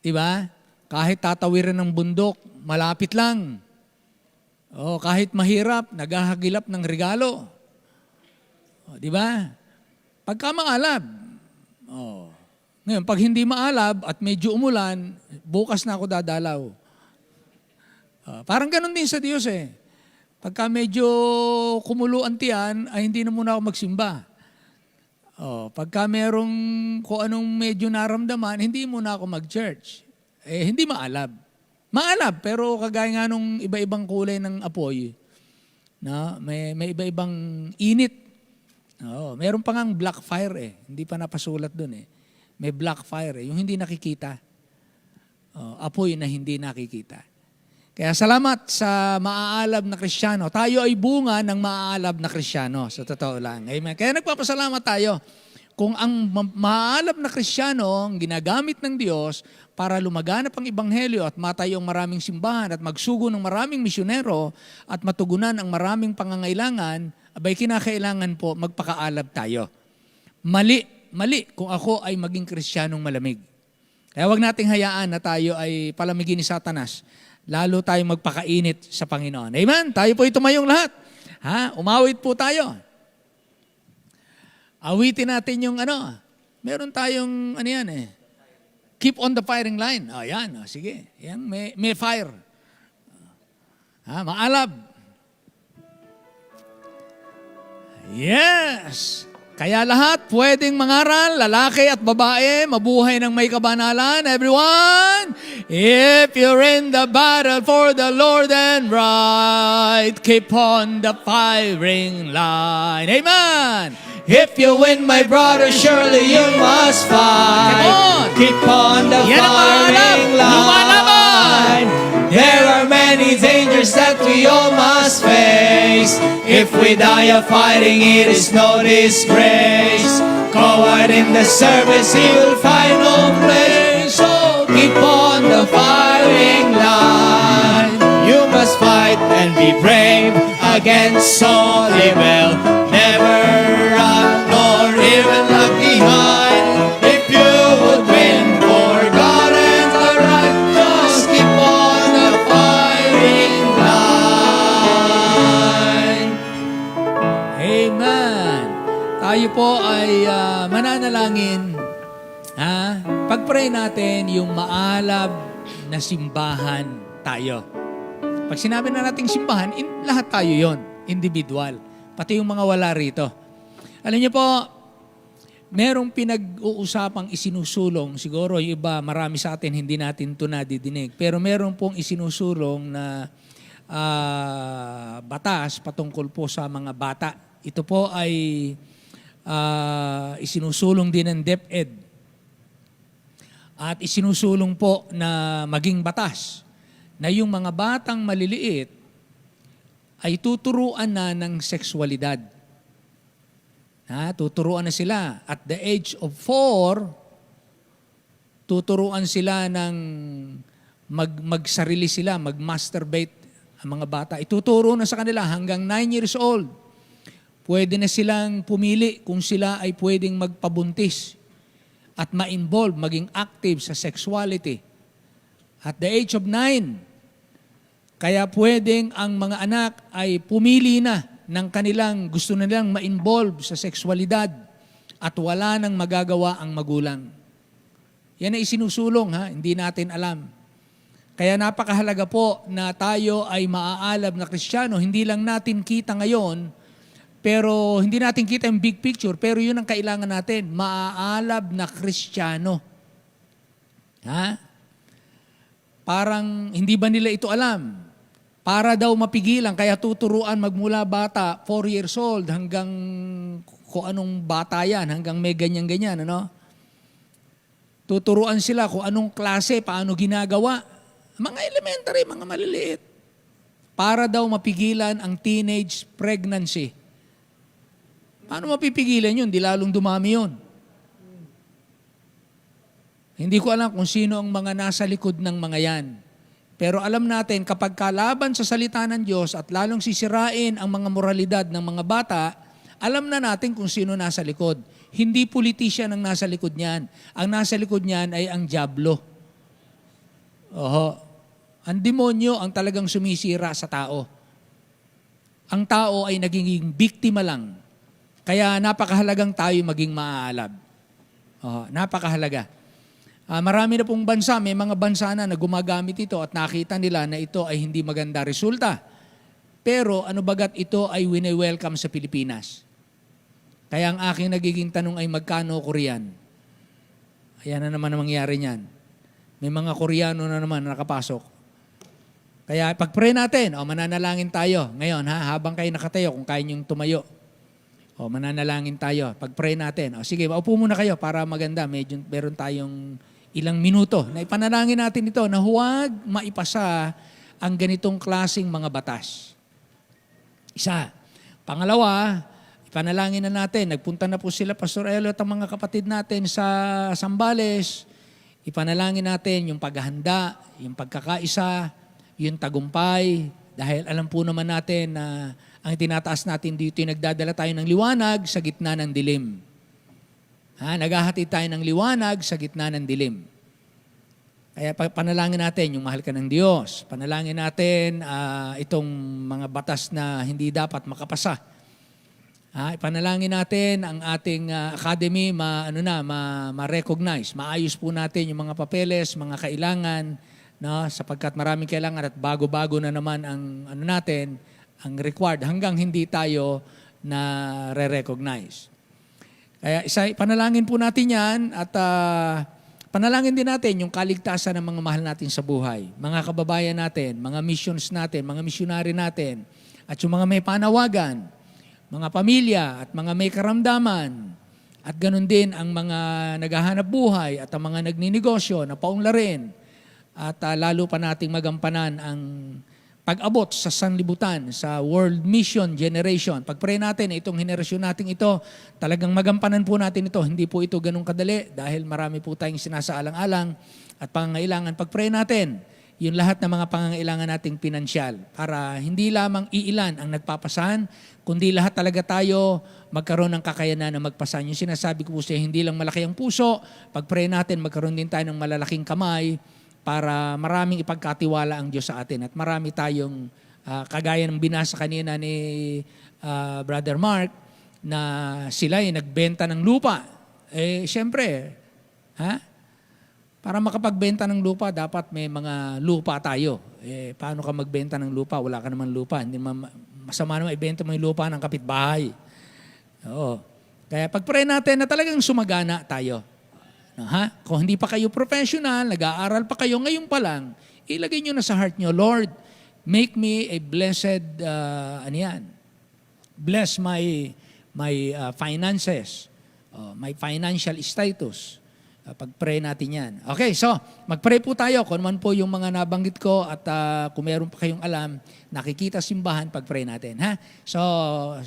Diba? Kahit tatawiran ng bundok, malapit lang. Kahit mahirap, naghahagilap ng regalo. Diba? Pagka maalab. Ngayon, pag hindi maalab at medyo umulan, bukas na ako dadalaw. Parang ganun din sa Diyos Pagka medyo kumulo ang tiyan, ay hindi na muna ako magsimba. Pagka merong kung anong medyo naramdaman, hindi muna ako mag-church. Hindi maalab. Maalab, pero kagaya nga nung iba-ibang kulay ng apoy, may iba-ibang init. Meron pa ngang black fire Hindi pa napasulat dun May black fire yung hindi nakikita. Apoy na hindi nakikita. Kaya salamat sa maaalab na Kristiyano. Tayo ay bunga ng maaalab na Kristiyano, sa totoo lang. Amen. Kaya nagpapasalamat tayo kung ang maaalab na Kristiyano ang ginagamit ng Diyos para lumaganap ang Ebanghelyo at matayo ang maraming simbahan at magsugo ng maraming misyonero at matugunan ang maraming pangangailangan, abay kinakailangan po magpakaalab tayo. Mali kung ako ay maging Kristiyanong malamig. Kaya wag nating hayaan na tayo ay palamigin ni Satanas. Lalo tayong magpakainit sa Panginoon. Amen? Tayo po tumayong lahat. Umawit po tayo. Awitin natin yung meron tayong keep on the firing line. Yan. Sige. Yan, may fire. Maalab. Yes. Kaya lahat pwedeng mangaral, lalaki at babae, mabuhay ng may kabanalan. Everyone, if you're in the battle for the Lord and right, keep on the firing line. Amen. If you win, my brother, surely you must fight. Come on. Keep on the Yan ang firing lumalaban. line. There are many dangers that we all must face. If we die of fighting, it is no disgrace. Coward in the service, he will find no place. So keep on the firing line. You must fight and be brave against all evil. Never run nor even look behind. If you would win for God and the right, just keep on the firing line. Amen. Tayo po ay mananalangin. Pag-pray natin yung maalab na simbahan tayo. Pag sinabi na nating simbahan, lahat tayo yon, individual. Pati yung mga wala rito. Alam niyo po, merong pinag-uusapang isinusulong. Siguro yung iba, marami sa atin, hindi natin ito nadidinig. Pero meron pong isinusulong na batas patungkol po sa mga bata. Ito po ay isinusulong din ng DepEd. At isinusulong po na maging batas na yung mga batang maliliit ay tuturuan na ng sexualidad. Tuturuan na sila. At the age of 4, tuturuan sila ng magsarili sila, mag-masturbate ang mga bata. Ituturo na sa kanila hanggang 9 years old. Pwede na silang pumili kung sila ay pwedeng magpabuntis at ma-involve, maging active sa sexuality. At the age of 9, kaya pwedeng ang mga anak ay pumili na ng kanilang gusto nilang ma-involve sa sexualidad at wala nang magagawa ang magulang. Yan ay isinusulong, hindi natin alam. Kaya napakahalaga po na tayo ay maaalab na Kristiyano. Hindi lang natin kita ngayon, pero hindi natin kita yung big picture, pero yun ang kailangan natin, maaalab na Kristiyano. Parang hindi ba nila ito alam? Para daw mapigilan, kaya tuturuan magmula bata, 4 years old, hanggang kung anong bata yan, hanggang may ganyan-ganyan, Tuturuan sila kung anong klase, paano ginagawa. Mga elementary, mga maliliit. Para daw mapigilan ang teenage pregnancy. Paano mapipigilan yun? Di lalong dumami yun. Hindi ko alam kung sino ang mga nasa likod ng mga yan. Pero alam natin, kapag kalaban sa salita ng Diyos at lalong sisirain ang mga moralidad ng mga bata, alam na natin kung sino nasa likod. Hindi politician ang nasa likod niyan. Ang nasa likod niyan ay ang dyablo. Ang demonyo ang talagang sumisira sa tao. Ang tao ay naging biktima lang. Kaya napakahalagang tayo maging maaalab. Napakahalaga. Marami na pong bansa, may mga bansa na gumagamit ito at nakita nila na ito ay hindi maganda resulta. Pero ano bagat ito ay wini-welcome sa Pilipinas. Kaya ang aking nagiging tanong ay magkano Korean? Ayan na naman ang mangyari niyan. May mga Koreano na naman nakapasok. Kaya pag-pray natin, mananalangin tayo. Ngayon, habang kayo nakatayo, kung kaya niyong tumayo. Mananalangin tayo. Pag-pray natin. Sige, maupo muna kayo para maganda. Meron tayong ilang minuto na ipanalangin natin ito na huwag maipasa ang ganitong klasing mga batas. Isa. Pangalawa, ipanalangin na natin. Nagpunta na po sila, Pastor Elo, at ang mga kapatid natin sa Sambales. Ipanalangin natin yung paghahanda, yung pagkakaisa, yung tagumpay. Dahil alam po naman natin na ang tinataas natin dito yung nagdadala tayo ng liwanag sa gitna ng dilim. Naghahatid tayo ng liwanag sa gitna ng dilim. Kaya panalangin natin yung mahal ka ng Diyos. Panalangin natin itong mga batas na hindi dapat makapasa. Ipanalangin natin ang ating academy ma-recognize. Maayos po natin yung mga papeles, mga kailangan, no, sapagkat maraming kailangan at bago-bago na naman ang ang required hanggang hindi tayo na re-recognize. Kaya panalangin po natin yan at panalangin din natin yung kaligtasan ng mga mahal natin sa buhay. Mga kababayan natin, mga missions natin, mga misyonary natin, at yung mga may panawagan, mga pamilya at mga may karamdaman, at ganun din ang mga naghahanap buhay at ang mga nagninegosyo na paunlarin, at lalo pa nating magampanan ang pag-abot sa sanlibutan, sa World Mission Generation. Pag-pray natin, itong henerasyon nating ito, talagang magampanan po natin ito. Hindi po ito ganun kadali dahil marami po tayong sinasaalang-alang at pangangailangan. Pag-pray natin, yung lahat ng mga pangangailangan nating pinansyal para hindi lamang iilan ang nagpapasahan, kundi lahat talaga tayo magkaroon ng kakayanan na magpasahan. Yung sinasabi ko po siya, hindi lang malaki ang puso, pag-pray natin, magkaroon din tayo ng malalaking kamay, para maraming ipagkatiwala ang Diyos sa atin at marami tayong kagaya ng binasa kanina ni Brother Mark na sila ay nagbenta ng lupa. Siyempre, para makapagbenta ng lupa, dapat may mga lupa tayo. Paano ka magbenta ng lupa? Wala ka naman lupa. Hindi masama naman ibenta mo yung lupa ng kapitbahay. Oo. Kaya pag-pray natin na talagang sumagana tayo. Kung hindi pa kayo professional, nag-aaral pa kayo, ngayon pa lang, ilagay nyo na sa heart nyo, Lord, make me a blessed, bless my finances, my financial status. Pag-pray natin yan. Okay, so, mag-pray po tayo kung man po yung mga nabanggit ko at kung meron pa kayong alam, nakikita simbahan, pag-pray natin. So,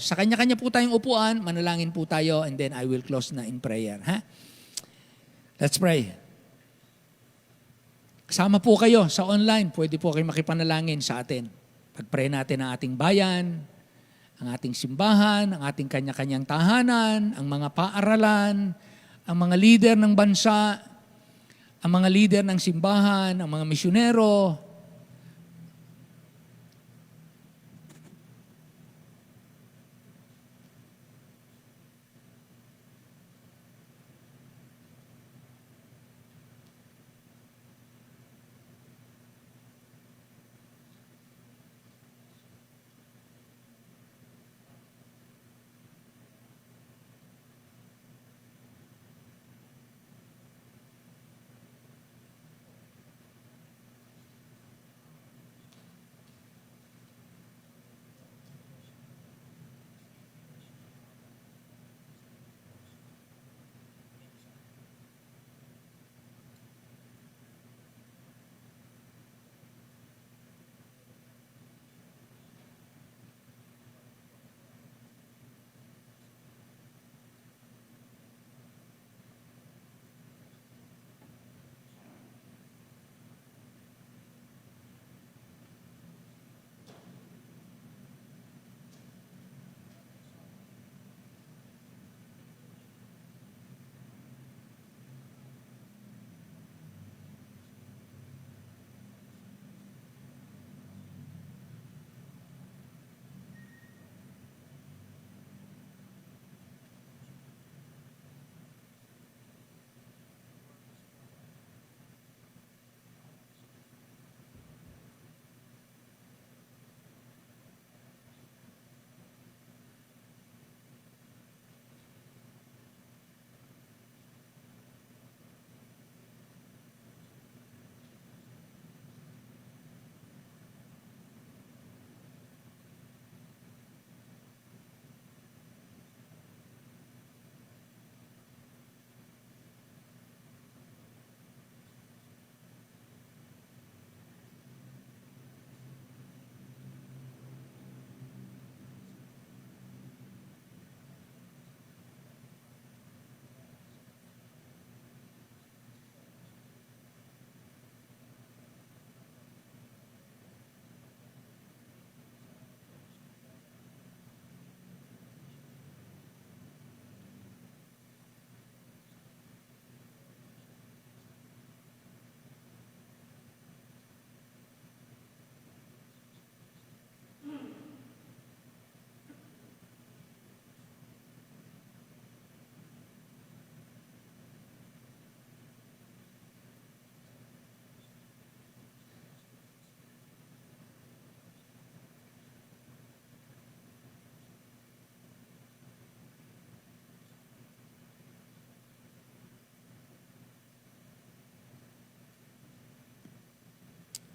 sa kanya-kanya po tayong upuan, manalangin po tayo, and then I will close na in prayer. Let's pray. Kasama po kayo sa online. Pwede po kayo makipanalangin sa atin. Pag-pray natin ang ating bayan, ang ating simbahan, ang ating kanya-kanyang tahanan, ang mga paaralan, ang mga leader ng bansa, ang mga leader ng simbahan, ang mga misyonero.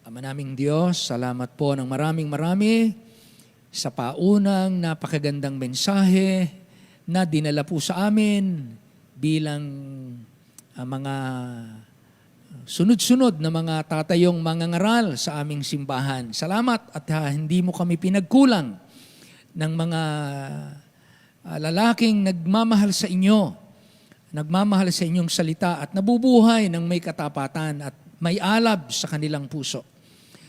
Ama naming Diyos, salamat po ng marami sa paunang napakagandang mensahe na dinala po sa amin bilang mga sunod-sunod na mga tatayong mangangaral sa aming simbahan. Salamat at hindi mo kami pinagkulang ng mga lalaking nagmamahal sa inyo, nagmamahal sa inyong salita at nabubuhay ng may katapatan at may alab sa kanilang puso.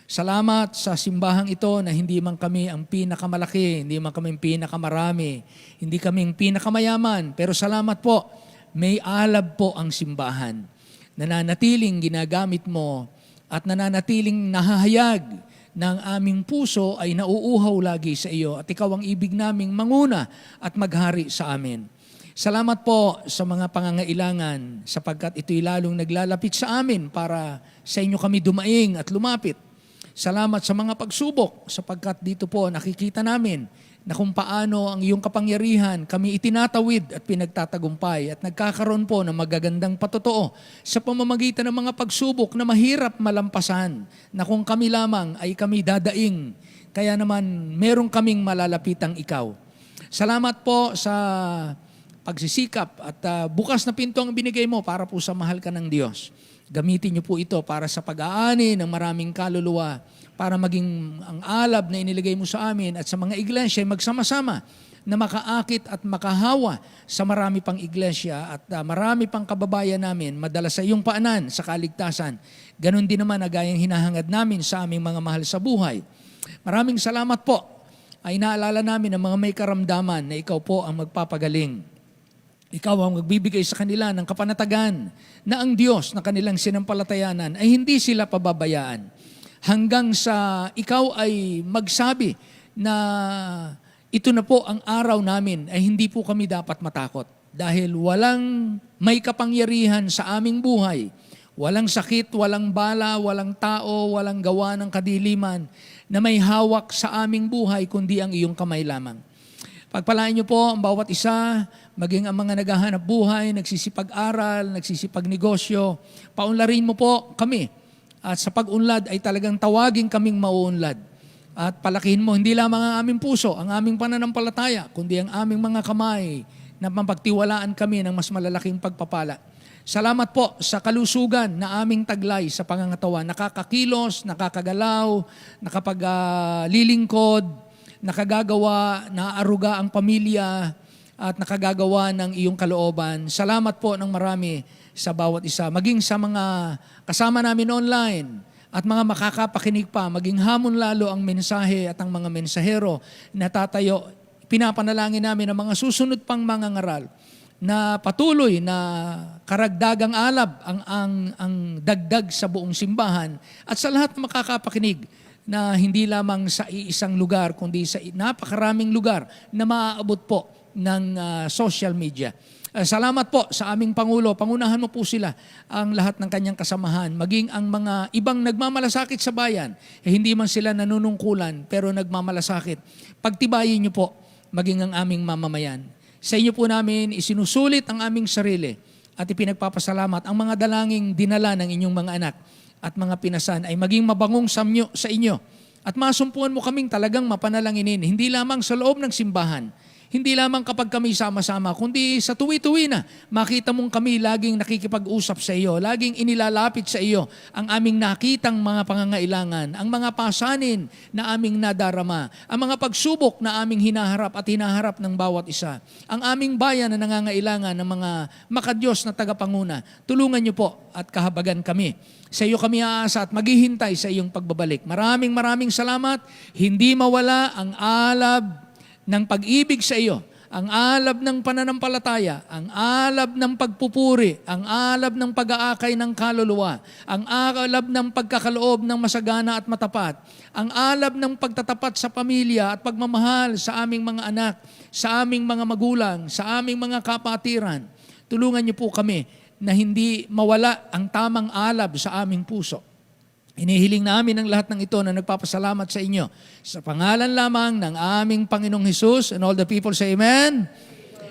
Salamat sa simbahang ito na hindi man kami ang pinakamalaki, hindi man kami ang pinakamarami, hindi kami ang pinakamayaman, pero salamat po, may alab po ang simbahan. Nananatiling ginagamit mo at nananatiling nahahayag ng aming puso ay nauuhaw lagi sa iyo at ikaw ang ibig naming manguna at maghari sa amin. Salamat po sa mga pangangailangan sapagkat ito'y lalong naglalapit sa amin para sa inyo kami dumaing at lumapit. Salamat sa mga pagsubok sapagkat dito po nakikita namin na kung paano ang iyong kapangyarihan kami itinatawid at pinagtatagumpay at nagkakaroon po ng magagandang patotoo sa pamamagitan ng mga pagsubok na mahirap malampasan na kung kami lamang ay kami dadaing. Kaya naman meron kaming malalapitang ikaw. Salamat po sa pagsisikap at bukas na pinto ang binigay mo para po sa mahal ka ng Diyos. Gamitin niyo po ito para sa pag-aani ng maraming kaluluwa, para maging ang alab na iniligay mo sa amin at sa mga iglesia ay magsama-sama na makaakit at makahawa sa marami pang iglesia at marami pang kababayan namin madala sa iyong paanan sa kaligtasan. Ganon din naman na gayang hinahangad namin sa aming mga mahal sa buhay. Maraming salamat po. Ay naalala namin ang mga may karamdaman na ikaw po ang magpapagaling. Ikaw ang magbibigay sa kanila ng kapanatagan na ang Diyos na kanilang sinampalatayanan ay hindi sila pababayaan. Hanggang sa ikaw ay magsabi na ito na po ang araw namin ay hindi po kami dapat matakot. Dahil walang may kapangyarihan sa aming buhay, walang sakit, walang bala, walang tao, walang gawa ng kadiliman na may hawak sa aming buhay kundi ang iyong kamay lamang. Pagpalain niyo po ang bawat isa, maging ang mga naghahanap buhay, nagsisipag-aral, nagsisipag-negosyo. Paunlarin mo po kami. At sa pag-unlad ay talagang tawagin kaming mauunlad. At palakihin mo hindi lamang ang aming puso, ang aming pananampalataya, kundi ang aming mga kamay na mapagtiwalaan kami ng mas malalaking pagpapala. Salamat po sa kalusugan na aming taglay sa pangangatawan. Nakakakilos, nakakagalaw, nakapaglilingkod, nakagagawa, naaaruga ang pamilya at nakagagawa ng iyong kalooban. Salamat po ng marami sa bawat isa. Maging sa mga kasama namin online at mga makakapakinig pa, maging hamon lalo ang mensahe at ang mga mensahero na tatayo. Pinapanalangin namin ang mga susunod pang mga ngaral na patuloy na karagdagang alab ang dagdag sa buong simbahan at sa lahat na makakapakinig na hindi lamang sa iisang lugar, kundi sa napakaraming lugar na maaabot po ng social media. Salamat po sa aming Pangulo. Pangunahan mo po sila ang lahat ng kanyang kasamahan. Maging ang mga ibang nagmamalasakit sa bayan, hindi man sila nanunungkulan, pero nagmamalasakit. Pagtibayin niyo po, maging ang aming mamamayan. Sa inyo po namin, isinusulit ang aming sarili at ipinagpapasalamat ang mga dalangin dinala ng inyong mga anak at mga pinasan ay maging mabangong samyo sa inyo. At masumpuan mo kaming talagang mapanalanginin, hindi lamang sa loob ng simbahan, hindi lamang kapag kami sama-sama, kundi sa tuwi-tuwi na makita mong kami laging nakikipag-usap sa iyo, laging inilalapit sa iyo ang aming nakitang mga pangangailangan, ang mga pasanin na aming nadarama, ang mga pagsubok na aming hinaharap at hinaharap ng bawat isa, ang aming bayan na nangangailangan ng mga makadiyos na tagapanguna. Tulungan niyo po at kahabagan kami. Sa iyo kami aasa at maghihintay sa iyong pagbabalik. Maraming salamat. Hindi mawala ang alab ng pag-ibig sa iyo, ang alab ng pananampalataya, ang alab ng pagpupuri, ang alab ng pag-aakay ng kaluluwa, ang alab ng pagkakaloob ng masagana at matapat, ang alab ng pagtatapat sa pamilya at pagmamahal sa aming mga anak, sa aming mga magulang, sa aming mga kapatiran. Tulungan niyo po kami na hindi mawala ang tamang alab sa aming puso. Hinihiling namin ang lahat ng ito na nagpapasalamat sa inyo. Sa pangalan lamang ng aming Panginoong Hesus, and all the people say Amen.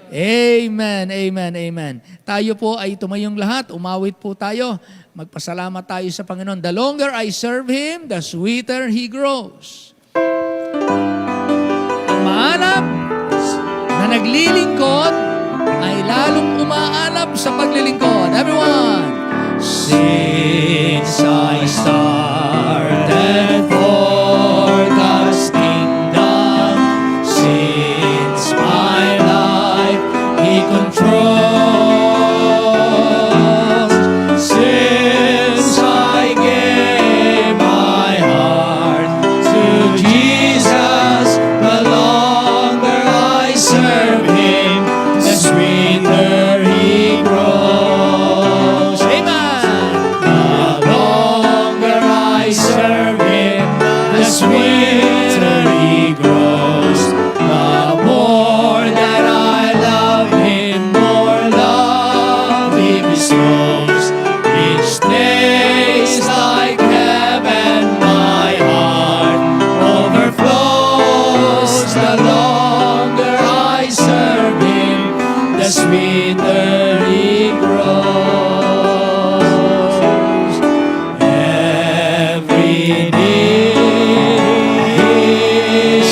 Amen, amen, amen. Tayo po ay tumayong lahat. Umawit po tayo. Magpasalamat tayo sa Panginoon. The longer I serve Him, the sweeter He grows. Ang maanap na naglilingkod ay lalong umaalap sa paglilingkod. Everyone! Since I started for God's kingdom, since my life He controls, since I gave my heart to Jesus, the longer I serve Him, the sweeter He grows. Amen. The longer I serve Him, the sweeter He grows. The more that I love Him, more love He bestows. Each day's like heaven, my heart overflows. The longer I serve Him, the sweeter He grows. Every day is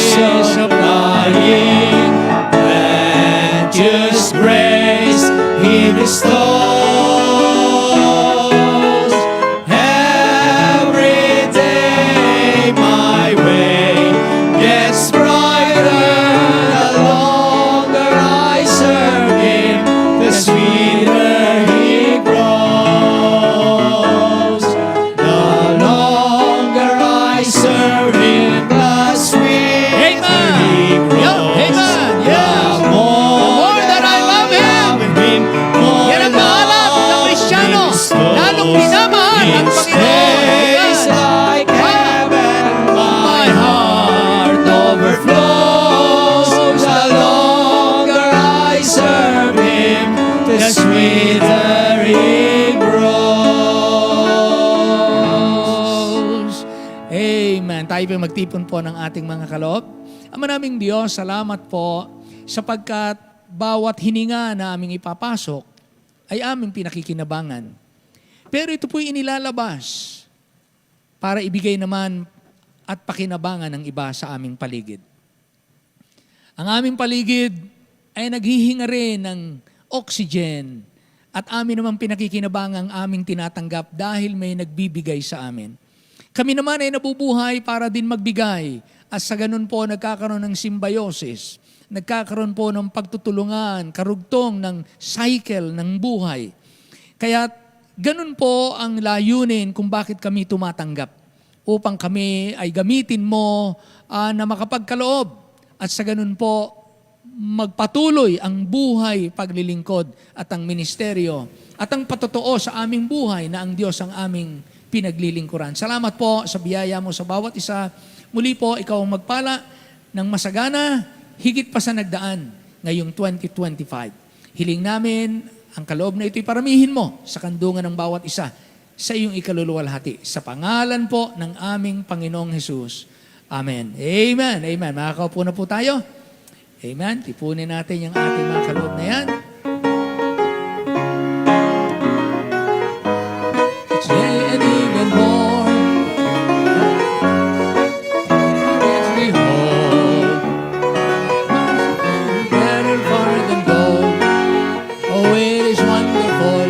supplying plenteous grace He bestows. Every day my way gets brighter. The longer I serve Him, the sweeter He grows. The longer I serve Him, the sweeter He grows. Amen. Yes. The more that I love Him, more yan ang mahalap ng Kristyano. Lalong pinamahal ang Panginoon. Like heaven, my heart overflows. The longer I serve Him, the sweeter He grows. Amen. Tayo po magtipon po ng ating mga kaloob. Ama naming Diyos, salamat po sapagkat bawat hininga na aming ipapasok ay aming pinakikinabangan. Pero ito po'y inilalabas para ibigay naman at pakinabangan ng iba sa aming paligid. Ang aming paligid ay naghihinga rin ng oxygen at amin naman pinakikinabangang aming tinatanggap dahil may nagbibigay sa amin. Kami naman ay nabubuhay para din magbigay at sa ganun po nagkakaroon ng symbiosis, nagkakaroon po ng pagtutulungan, karugtong ng cycle ng buhay. Kaya ganun po ang layunin kung bakit kami tumatanggap. Upang kami ay gamitin mo na makapagkaloob at sa ganun po magpatuloy ang buhay, paglilingkod at ang ministeryo at ang patotoo sa aming buhay na ang Diyos ang aming pinaglilingkuran. Salamat po sa biyaya mo sa bawat isa. Muli po, ikaw ang magpala ng masagana, higit pa sa nagdaan ngayong 2025. Hiling namin, ang kaloob na ito'y paramihin mo sa kandungan ng bawat isa sa iyong ikaluluwalhati. Sa pangalan po ng aming Panginoong Hesus. Amen. Amen. Amen. Makakaupo na po tayo. Amen. Tipunin natin yung ating mga kaloob na yan. It's yea and even more. Yes, we hope. Better far than gold. Oh, it is wonderful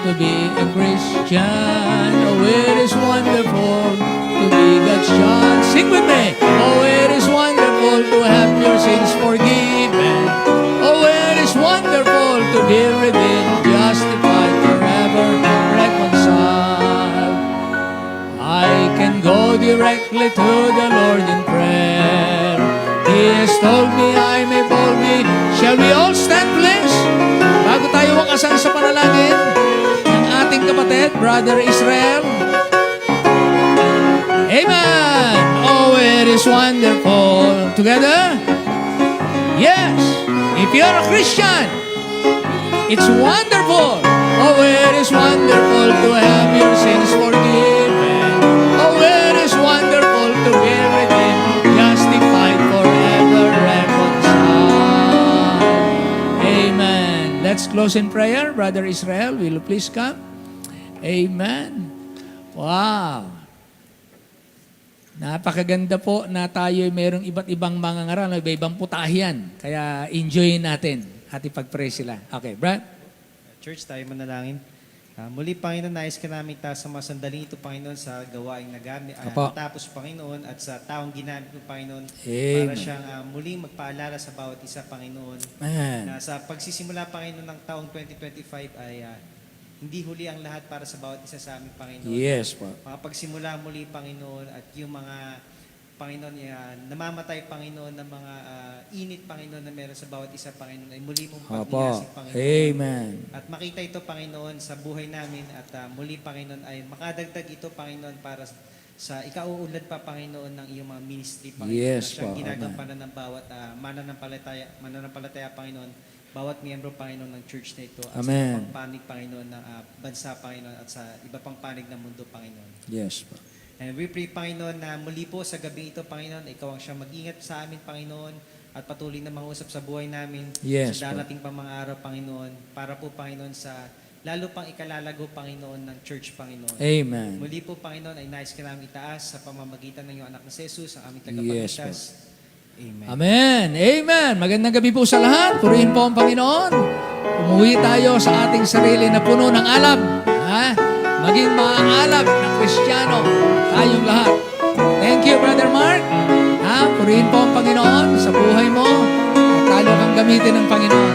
to be a Christian. Oh, it is wonderful to be God's child. Sing with me. Oh, it is wonderful to have your sins forgiven. Oh, it is wonderful to be redeemed, justified, forever reconciled. I can go directly to the Lord in prayer. He has told me I may boldly. Shall we all stand, please? Bago tayo wakasan sa panalangin ng ating kapatid, Brother Israel. Amen. Oh, it is wonderful. Together? Yes. If you're a Christian, it's wonderful. Oh, it is wonderful to have your sins forgiven. Oh, it is wonderful to be redeemed, justified, forever reconciled. Amen. let's close in prayer. Brother Israel, will you please come? Amen. Wow. Napakaganda po na tayo merong iba't ibang mga ngaral, iba-ibang putahian. Kaya enjoy natin at ipag-pray sila. Okay, Brad? Church, tayo manalangin. Muli, Panginoon, nais ka namin taas sa mga sandaling ito, Panginoon, sa gawaing Apo. natapos, Panginoon, at sa taong ginamit mo, Panginoon, Amen. para siyang muling magpaalala sa bawat isa, Panginoon, Man. na sa pagsisimula, Panginoon, ng taong 2025 ay hindi huli ang lahat para sa bawat isa sa aming Panginoon. Yes po. Makapagsimula muli, Panginoon, at yung mga Panginoon, namamatay, Panginoon, ng mga init, Panginoon, na meron sa bawat isa, Panginoon, ay muli mong Opo. pagniyasik, Panginoon. Amen. At makita ito, Panginoon, sa buhay namin at muli, Panginoon, ay makadagdag ito, Panginoon, para sa ikauunlad pa, Panginoon, ng iyong mga ministry, Panginoon. Yes na siyang po. ginagampanan ng bawat mananampalataya, Panginoon, bawat miyembro, Panginoon, ng church na ito at Amen. sa iba pang panig, Panginoon, ng bansa, Panginoon, at sa iba pang panig ng mundo, Panginoon. Yes po. And we pray, Panginoon, na muli po sa gabi ito, Panginoon, ikaw ang siyang mag-ingat sa amin, Panginoon, at patuloy na mangusap sa buhay namin Yes, sa darating pang mga araw, Panginoon, para po, Panginoon, sa lalo pang ikalalago, Panginoon, ng church, Panginoon. Amen. Muli po, Panginoon, ay nais ka namin itaas sa pamamagitan ng iyong anak na si Jesus, ang aming Yes, tagapagligtas. Amen. Amen. Amen. Magandang gabi po sa lahat. Purihin po ang Panginoon. Umuwi tayo sa ating sarili na puno ng alab. Ha? Maging maaalab na Kristiyano tayong lahat. Thank you, Brother Mark. Ha? Purihin po ang Panginoon sa buhay mo. At talo kang gamitin ng Panginoon.